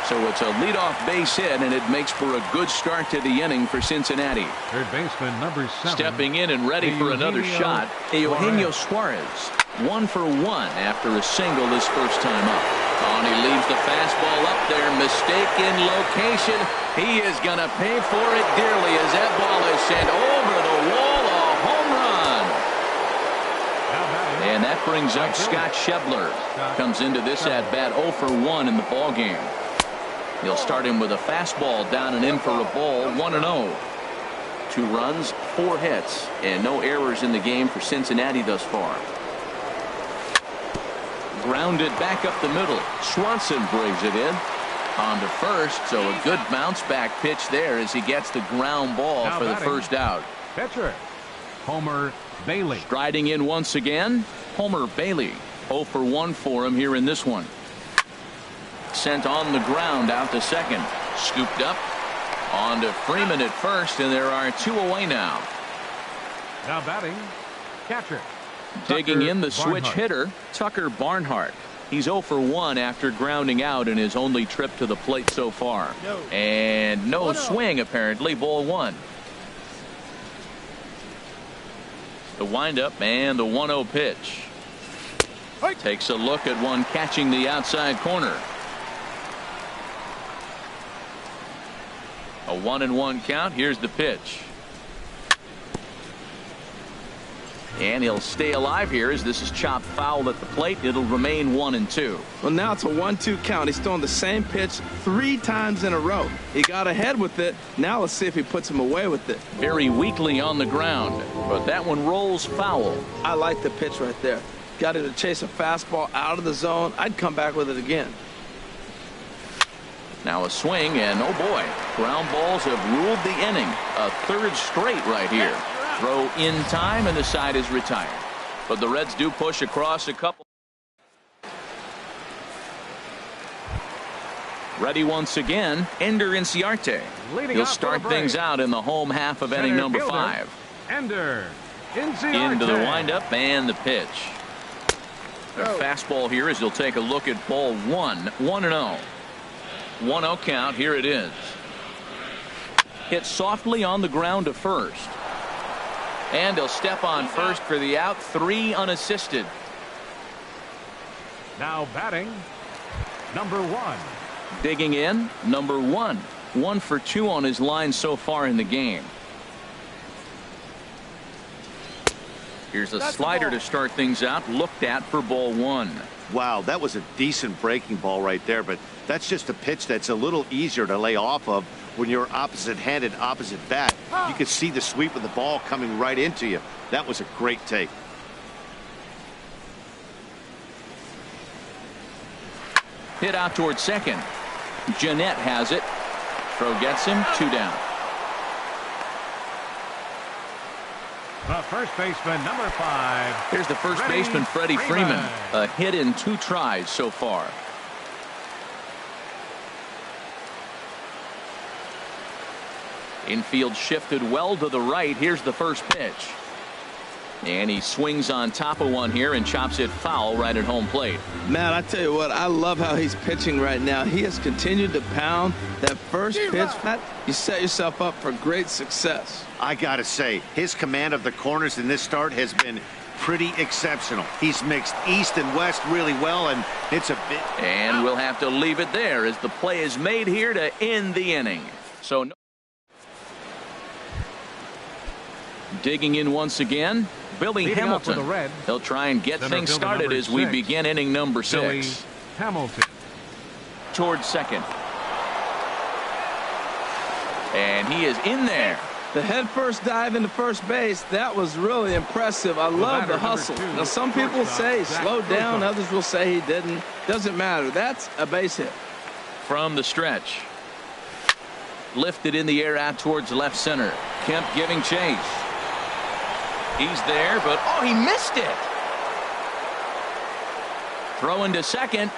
So it's a leadoff base hit, and it makes for a good start to the inning for Cincinnati. Third baseman, number 7. Stepping in and ready for another shot, Eugenio Suarez. 1 for 1 after a single his first time up. And he leaves the fastball up there. Mistaken location. He is going to pay for it dearly as that ball is sent over the wall. A home run. And that brings up Scott Schebler. Comes into this at bat 0 for 1 in the ball game. He'll start him with a fastball down and in for a ball. 1-0. 2 runs, 4 hits, and no errors in the game for Cincinnati thus far. Grounded back up the middle. Swanson brings it in on to first, so a good bounce back pitch there as he gets the ground ball now for the first out. Pitcher Homer Bailey. Striding in once again, Homer Bailey. 0 for 1 for him here in this one. Sent on the ground out to second. Scooped up on to Freeman at first, and there are 2 away now. Now batting, catcher. Digging in the switch hitter, Tucker Barnhart. He's 0 for 1 after grounding out in his only trip to the plate so far. And no swing apparently. Ball 1. The windup and the 1-0 pitch. Takes a look at one catching the outside corner. A 1-1 count. Here's the pitch. And he'll stay alive here as this is chopped foul at the plate. It'll remain 1-2. Well, now it's a 1-2 count. He's throwing the same pitch 3 times in a row. He got ahead with it. Now let's see if he puts him away with it. Very weakly on the ground, but that one rolls foul. I like the pitch right there. Got him to chase a fastball out of the zone. I'd come back with it again. Now a swing, and oh boy, ground balls have ruled the inning. A 3rd straight right here. Throw in time, and the side is retired. But the Reds do push across a couple. Ready once again, Ender Inciarte. He'll start things out in the home half of inning number 5. Ender Inciarte. Into the windup and the pitch. A fastball here as he'll take a look at ball 1. 1-0. 1-0 count. Here it is. Hit softly on the ground to first. And he'll step on first for the out. 3 unassisted. Now batting, number 1. Digging in, number 1. 1 for 2 on his line so far in the game. Here's a slider to start things out. Looked at for ball 1. Wow, that was a decent breaking ball right there, but that's just a pitch that's a little easier to lay off of when you're opposite-handed, opposite bat. You can see the sweep of the ball coming right into you. That was a great take. Hit out towards second. Gennett has it. Throw gets him. 2 down. The first baseman, number 5. Here's the first baseman, Freddie Freeman. A hit in 2 tries so far. Infield shifted well to the right. Here's the first pitch. And he swings on top of one here and chops it foul right at home plate. Man, I tell you what, I love how he's pitching right now. He has continued to pound that first pitch. You set yourself up for great success. I gotta say, his command of the corners in this start has been pretty exceptional. He's mixed east and west really well, and it's a bit. And we'll have to leave it there as the play is made here to end the inning. So digging in once again, Billy Hamilton. He'll try and get things started as we begin inning number 6. Hamilton. Towards second. And he is in there. The head first dive into first base, that was really impressive. I love the hustle. Now, some people say he slowed down. Others will say he didn't. Doesn't matter. That's a base hit. From the stretch. Lifted in the air out towards left center. Kemp giving chase. He's there, but oh, he missed it. Throwing to second.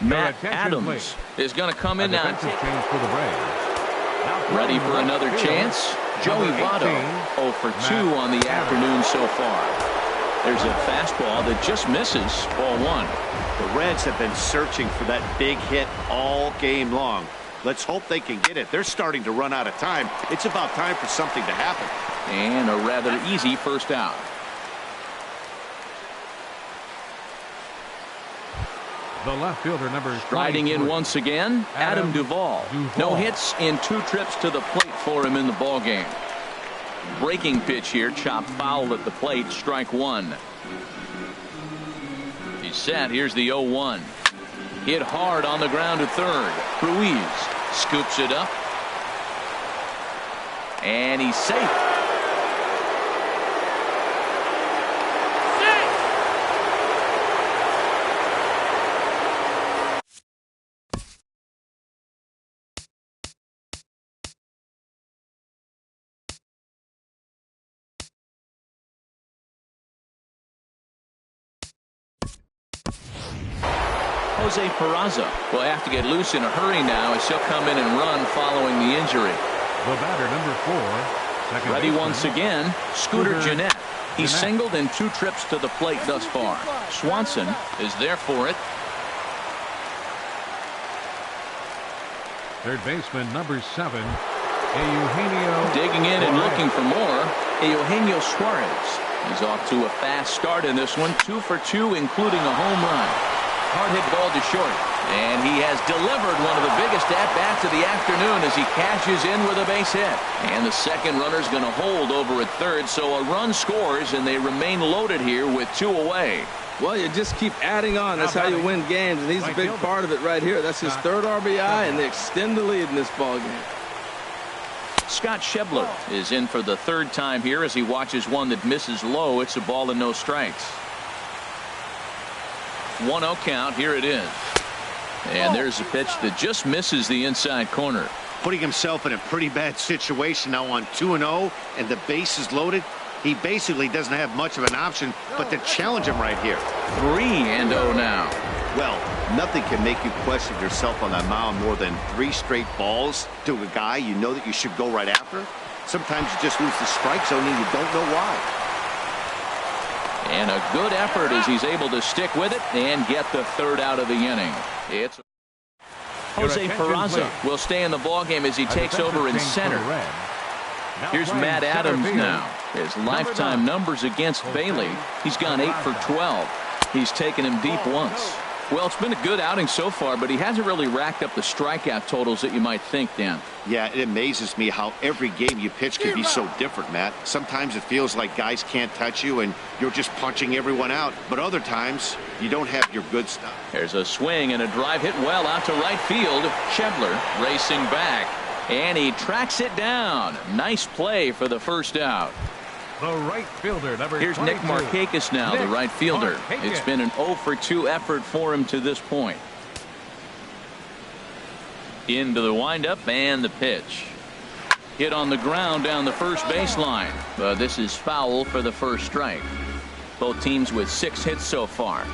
Matt Adams is going to come in now. Ready for another chance. Joey Votto 0 for 2 on the afternoon so far. There's a fastball that just misses. Ball 1. The Reds have been searching for that big hit all game long. Let's hope they can get it. They're starting to run out of time. It's about time for something to happen. And a rather easy first out. The left fielder, number Striding in once again, Adam Duvall. No hits in 2 trips to the plate for him in the ball game. Breaking pitch here, chopped foul at the plate, strike 1. He's set. Here's the 0-1. Hit hard on the ground to third. Ruiz scoops it up. And he's safe. Jose Peraza will have to get loose in a hurry now as he'll come in and run following the injury. The batter, number 4. Ready once again, Scooter Gennett. He's singled in 2 trips to the plate thus far. Swanson is there for it. Third baseman, number 7. Eugenio. Digging in and looking for more. Eugenio Suarez is off to a fast start in this one. 2 for 2, including a home run. Hard hit ball to short. And he has delivered one of the biggest at-bats of the afternoon as he cashes in with a base hit. And the second runner's going to hold over at third, so a run scores, and they remain loaded here with 2 away. Well, you just keep adding on. That's how you win games, and he's a big part of it right here. That's his 3rd RBI, and they extend the lead in this ball game. Scott Schebler is in for the 3rd time here as he watches one that misses low. It's a ball and no strikes. 1-0 count. Here it is. And there's a pitch that just misses the inside corner. Putting himself in a pretty bad situation now on 2-0, and the base is loaded. He basically doesn't have much of an option but to challenge him right here. 3-0 now. Well, nothing can make you question yourself on that mound more than 3 straight balls to a guy you know that you should go right after. Sometimes you just lose the strike zone and you don't know why. And a good effort as he's able to stick with it and get the 3rd out of the inning. It's Jose Peraza will stay in the ballgame as he takes over in center. Here's Matt Adams now. His lifetime numbers against Bailey. He's gone 8 for 12. He's taken him deep once. Well, it's been a good outing so far, but he hasn't really racked up the strikeout totals that you might think, Dan. Yeah, it amazes me how every game you pitch can be so different, Matt. Sometimes it feels like guys can't touch you and you're just punching everyone out. But other times, you don't have your good stuff. There's a swing and a drive hit well out to right field. Schebler racing back, and he tracks it down. Nice play for the 1st out. The right fielder, number Here's 22. Nick Markakis now, the right fielder. It's been an 0 for 2 effort for him to this point. Into the windup and the pitch. Hit on the ground down the first baseline. But this is foul for the 1st strike. Both teams with 6 hits so far.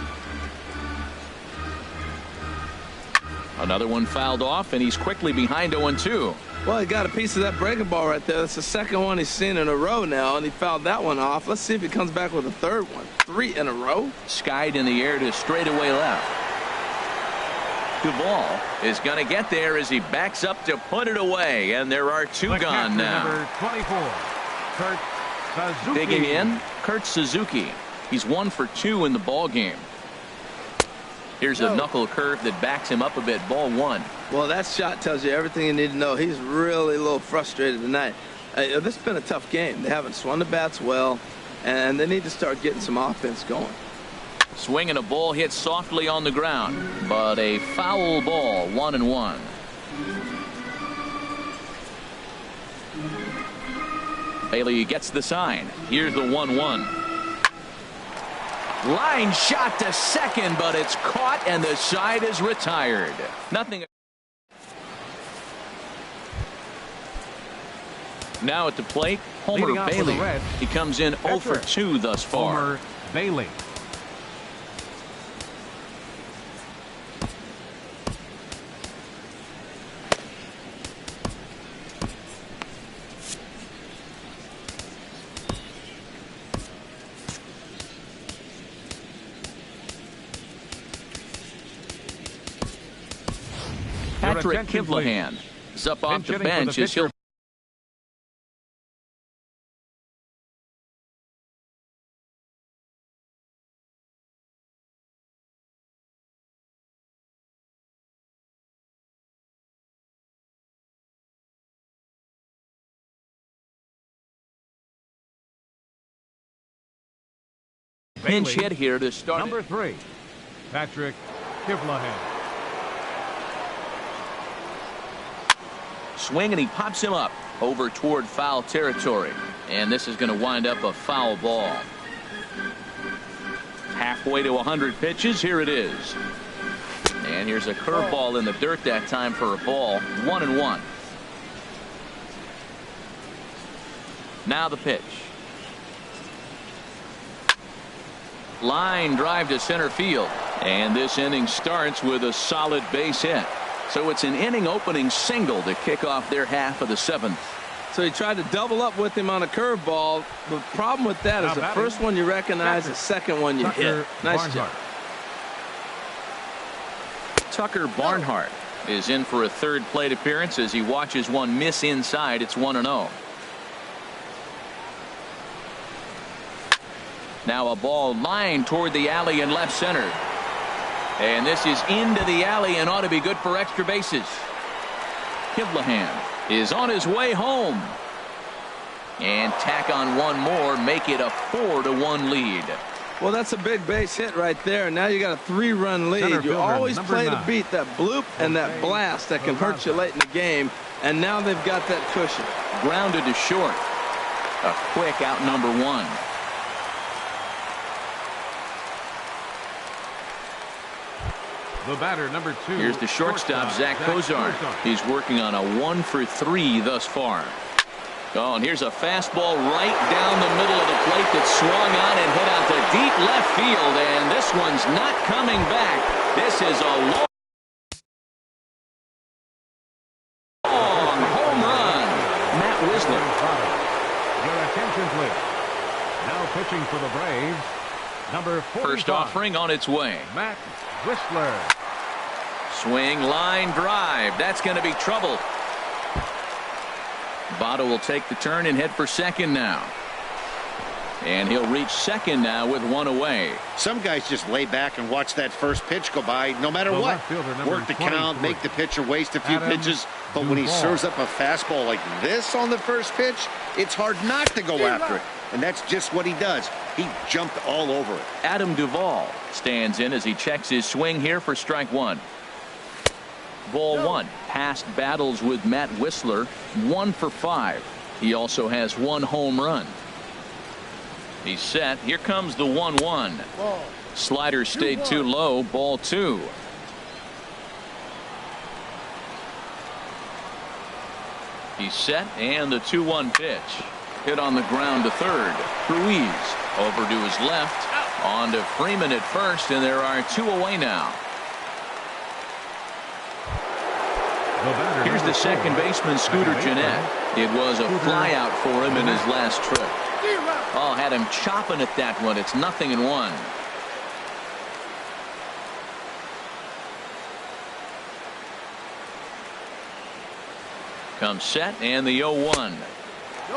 Another one fouled off, and he's quickly behind 0-2. Well, he got a piece of that breaking ball right there. That's the second one he's seen in a row now, and he fouled that one off. Let's see if he comes back with a third one. 3 in a row. Skied in the air to straightaway left. Duvall is going to get there as he backs up to put it away, and there are 2 gone now. Number 24, Kurt Suzuki. Digging in, Kurt Suzuki. He's 1 for 2 in the ball game. Here's a knuckle curve that backs him up a bit. Ball 1. Well, that shot tells you everything you need to know. He's really a little frustrated tonight. This has been a tough game. They haven't swung the bats well, and they need to start getting some offense going. Swinging a ball hit softly on the ground, but a foul ball. 1-1. Bailey gets the sign. Here's the 1-1. Line shot to second, but it's caught, and the side is retired. Nothing. Now at the plate, Homer Bailey. He comes in 0 for 2 thus far. Homer Bailey. Patrick Kivlahan is up off the bench as he'll. Pinch hit here to start. Number 3, Patrick Kivlahan. Swing, and he pops him up over toward foul territory, and this is going to wind up a foul ball. Halfway to 100 pitches. Here it is, and here's a curveball in the dirt that time for a ball. 1-1. Now the pitch. Line drive to center field, and this inning starts with a solid base hit. So it's an inning opening single to kick off their half of the 7th. So he tried to double up with him on a curveball. The problem with that is the first one you recognize, the second one you hit. Nice job. Tucker Barnhart is in for a third plate appearance as he watches one miss inside. It's 1-0. Now a ball lined toward the alley in left center. And this is into the alley and ought to be good for extra bases. Kivlahan is on his way home. And tack on one more, make it a 4-1 lead. Well, that's a big base hit right there. Now you got a 3-run lead. You always play to beat that bloop and that blast that can hurt you late in the game. And now they've got that cushion. Grounded to short. A quick out number 1. The batter, number 2. Here's the shortstop, Zach Kozar. He's working on a 1 for 3 thus far. Oh, and here's a fastball right down the middle of the plate that swung on and hit out to deep left field. And this one's not coming back. This is a long home run. Matt Wisler. Your attention, please. Now pitching for the Braves, number 45. First offering on its way. Matt Wisler. Swing, line, drive. That's going to be trouble. Votto will take the turn and head for second now. And he'll reach second now with one away. Some guys just lay back and watch that first pitch go by no matter what. Work the count, make the pitcher waste a few pitches. But when he serves up a fastball like this on the first pitch, it's hard not to go after it. And that's just what he does. He jumped all over it. Adam Duvall stands in as he checks his swing here for strike 1. Ball 1. Past battles with Matt Wisler, 1 for 5. He also has 1 home run. He's set. Here comes the 1-1. Slider stayed too low. Ball 2. He's set, and the 2-1 pitch. Hit on the ground to third. Ruiz over to his left. On to Freeman at first, and there are 2 away now. Here's the second baseman, Scooter Gennett. It was a flyout for him in his last trip. Oh, had him chopping at that one. It's 0-1. Comes set and the 0-1.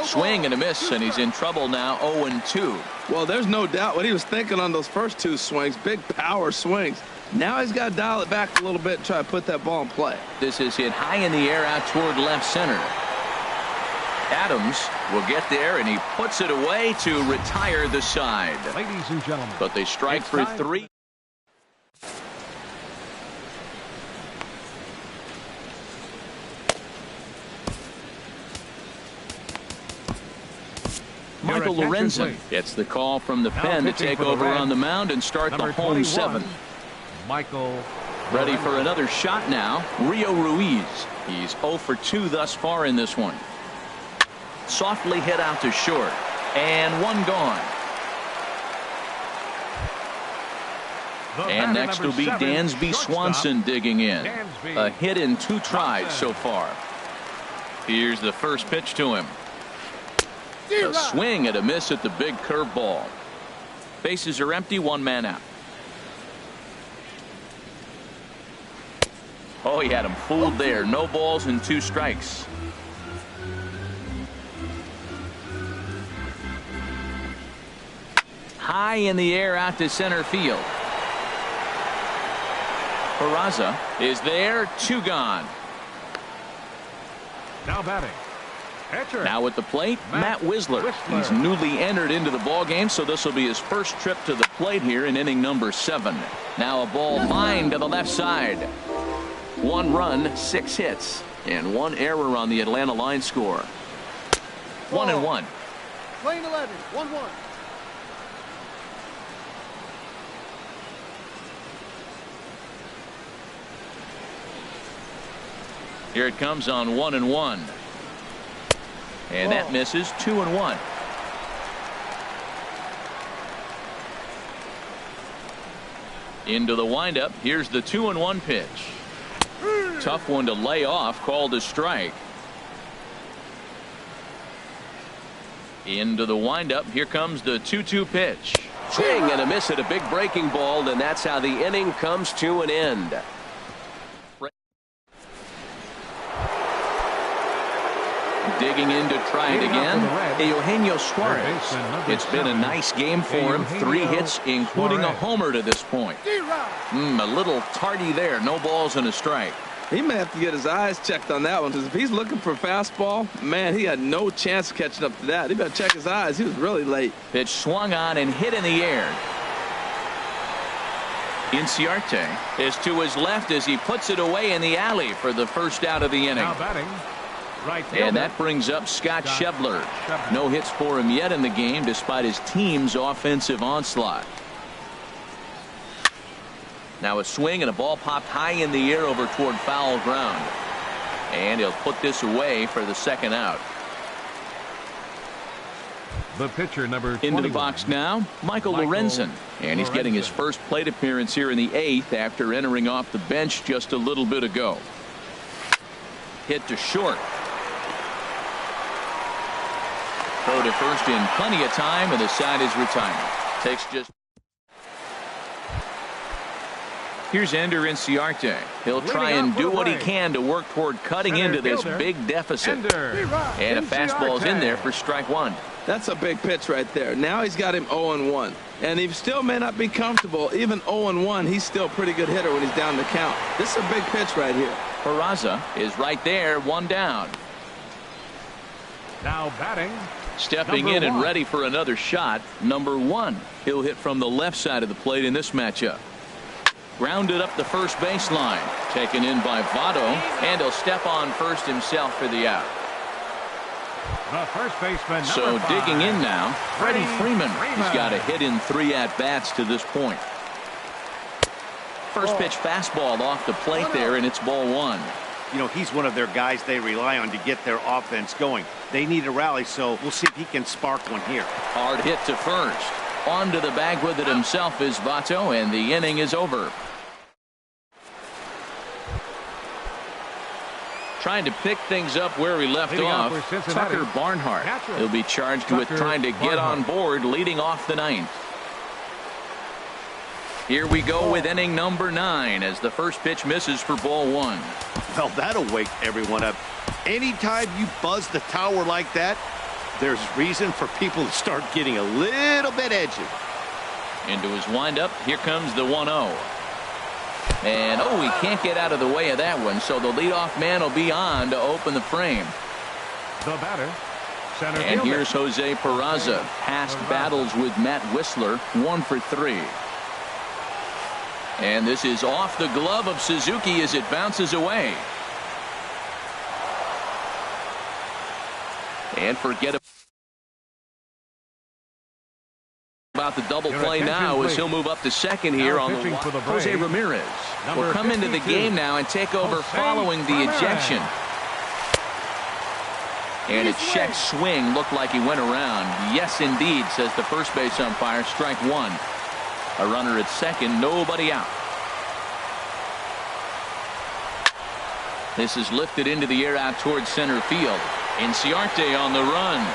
Swing and a miss, and he's in trouble now. 0-2. Well, there's no doubt what he was thinking on those first two swings. Big power swings. Now he's got to dial it back a little bit and try to put that ball in play. This is hit high in the air out toward left center. Adams will get there, and he puts it away to retire the side. Ladies and gentlemen, but they strike for 3. Michael Lorenzen gets the call from the pen to take over on the mound and start the home 7th. Michael ready for another shot now. Rio Ruiz. He's 0 for 2 thus far in this one. Softly hit out to short, and one gone. And next will be Dansby Swanson digging in. A hit in 2 tries so far. Here's the first pitch to him. A swing and a miss at the big curveball. Bases are empty, 1 man out. Oh, he had him fooled there. No balls and 2 strikes. High in the air out to center field. Peraza is there. 2 gone. Now batting. Catcher. Now at the plate, Matt Wisler. He's newly entered into the ball game, so this will be his first trip to the plate here in inning number 7. Now a ball lined to the left side. 1 run, 6 hits, and 1 error on the Atlanta line score. 1-1. Lane 11, 1-1. Here it comes on 1-1. And that misses. 2-1. Into the windup. Here's the 2-1 pitch. Tough one to lay off. Called a strike. Into the windup. Here comes the 2-2 pitch. Swing and a miss at a big breaking ball, and that's how the inning comes to an end. Digging in to try it again. Eugenio Suarez. It's been a nice game for him. 3 hits, including a homer to this point. A little tardy there. No balls and a strike. He may have to get his eyes checked on that one, because if he's looking for fastball, man, he had no chance of catching up to that. He better check his eyes. He was really late. Pitch swung on and hit in the air. Inciarte is to his left as he puts it away in the alley for the first out of the inning. Now batting. Right and that brings up Scott Schebler. No hits for him yet in the game despite his team's offensive onslaught. Now a swing and a ball popped high in the air over toward foul ground. And he'll put this away for the 2nd out. The pitcher number 21. Into the box now, Michael Lorenzen. And he's getting his first plate appearance here in the 8th after entering off the bench just a little bit ago. Hit to short. Throw to first in plenty of time, and the side is retired. Takes just. Here's Ender Inciarte. He'll try and do what he can to work toward cutting into this big deficit. And a fastball's in there for strike 1. That's a big pitch right there. Now he's got him 0-1. And he still may not be comfortable. Even 0-1, he's still a pretty good hitter when he's down the count. This is a big pitch right here. Peraza is right there. 1 down. Now batting. Stepping in and ready for another shot. Number 1. He'll hit from the left side of the plate in this matchup. Grounded up the first baseline. Taken in by Votto. And he'll step on first himself for the out. The first baseman, so 5. Digging in now, Freddie Freeman. He's got a hit in 3 at-bats to this point. First pitch fastball off the plate there, and it's ball 1. You know, he's one of their guys they rely on to get their offense going. They need a rally, so we'll see if he can spark one here. Hard hit to first. On to the bag with it himself is Votto, and the inning is over. Trying to pick things up where we left off, Tucker Barnhart. He'll be charged with trying to get on board leading off the ninth. Here we go with inning number 9 as the first pitch misses for ball 1. Well, that'll wake everyone up. Anytime you buzz the tower like that, there's reason for people to start getting a little bit edgy. Into his windup, here comes the 1-0. And he can't get out of the way of that one, so the leadoff man will be on to open the frame. The batter, center and fielder. here's Jose Peraza. Past battles with Matt Whistler, 1 for 3. And this is off the glove of Suzuki as it bounces away. And forget about the double play now as he'll move up to second here on the Jose Ramirez will come into the game now and take over following the ejection. And a check swing looked like he went around. Yes, indeed, says the first base umpire. Strike 1. A runner at second, nobody out. This is lifted into the air out towards center field. Inciarte on the run.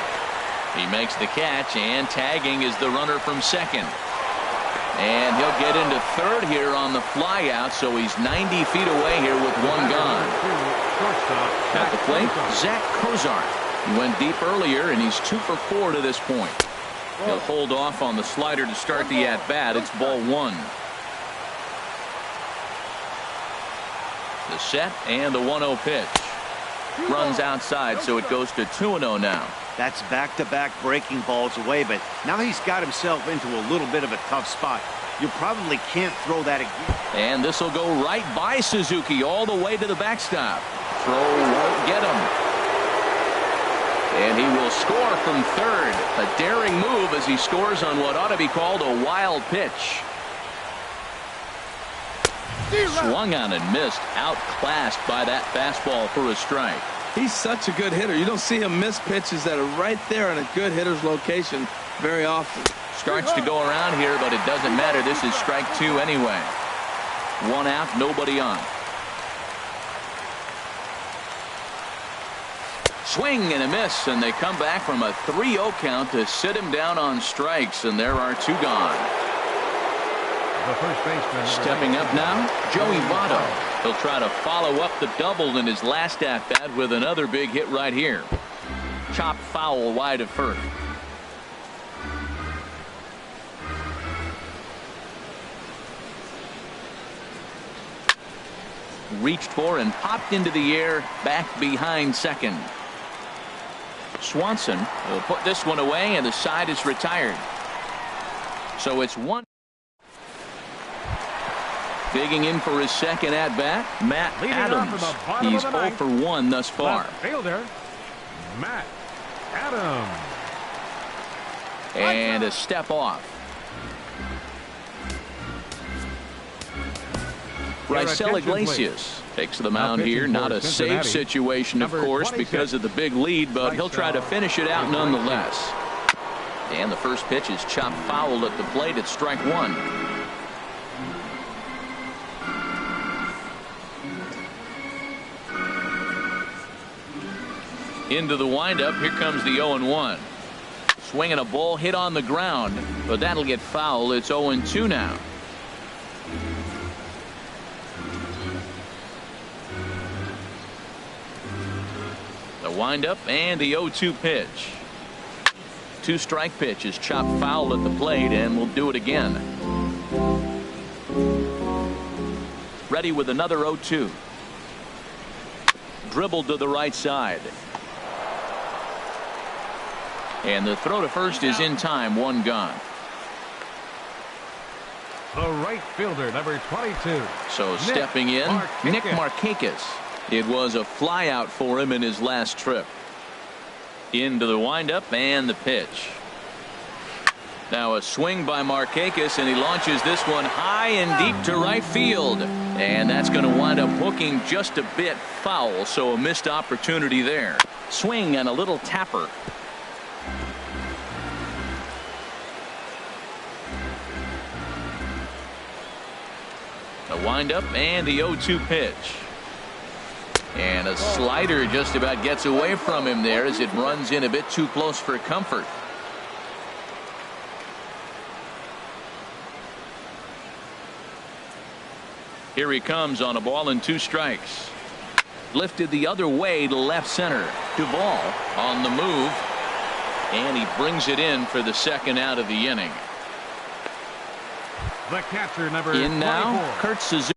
He makes the catch, and tagging is the runner from second. And he'll get into third here on the fly out, so he's 90 feet away here with 1 gone. At the plate, Zach Cozart. He went deep earlier, and he's 2 for 4 to this point. He'll hold off on the slider to start the at-bat. It's ball 1. The set and the 1-0 pitch. Runs outside, so it goes to 2-0 now. That's back-to-back breaking balls away, but now he's got himself into a little bit of a tough spot. You probably can't throw that again. And this will go right by Suzuki all the way to the backstop. Throw won't get him. And he will score from third. A daring move as he scores on what ought to be called a wild pitch. Swung on and missed, outclassed by that fastball for a strike. He's such a good hitter. You don't see him miss pitches that are right there in a good hitter's location very often. Starts to go around here, but it doesn't matter. This is strike 2 anyway. 1 out, nobody on. Swing and a miss, and they come back from a 3-0 count to sit him down on strikes, and there are 2 gone. The first baseman. Stepping up now, Joey Votto. He'll try to follow up the double in his last at-bat with another big hit right here. Chop foul wide of first. Reached for and popped into the air back behind second. Swanson will put this one away, and the side is retired. So it's 1. Digging in for his second at-bat, Matt Adams. He's 0 for 1 thus far. Left fielder, Matt Adams. And a step off. Raisel Iglesias takes the mound here. Not a safe situation, of course, because of the big lead, but he'll try to finish it out nonetheless. And the first pitch is chopped foul at the plate at strike 1. Into the windup. Here comes the 0-1. Swinging a ball hit on the ground, but that'll get foul. It's 0-2 now. The windup and the 0-2 pitch. 2-strike pitch is chopped foul at the plate, and we'll do it again. Ready with another 0-2. Dribbled to the right side. And the throw to first is in time. 1 gone. The right fielder, number 22. So stepping in, Nick Markakis. It was a fly out for him in his last trip. Into the windup and the pitch. Now a swing by Markakis, and he launches this one high and deep to right field. And that's going to wind up hooking just a bit foul, so a missed opportunity there. Swing and a little tapper. The windup and the 0-2 pitch. And a slider just about gets away from him there as it runs in a bit too close for comfort. Here he comes on a ball and 2 strikes. Lifted the other way to left center. Duvall on the move. And he brings it in for the 2nd out of the inning. The catcher, number In now, 24. Kurt Suzuki.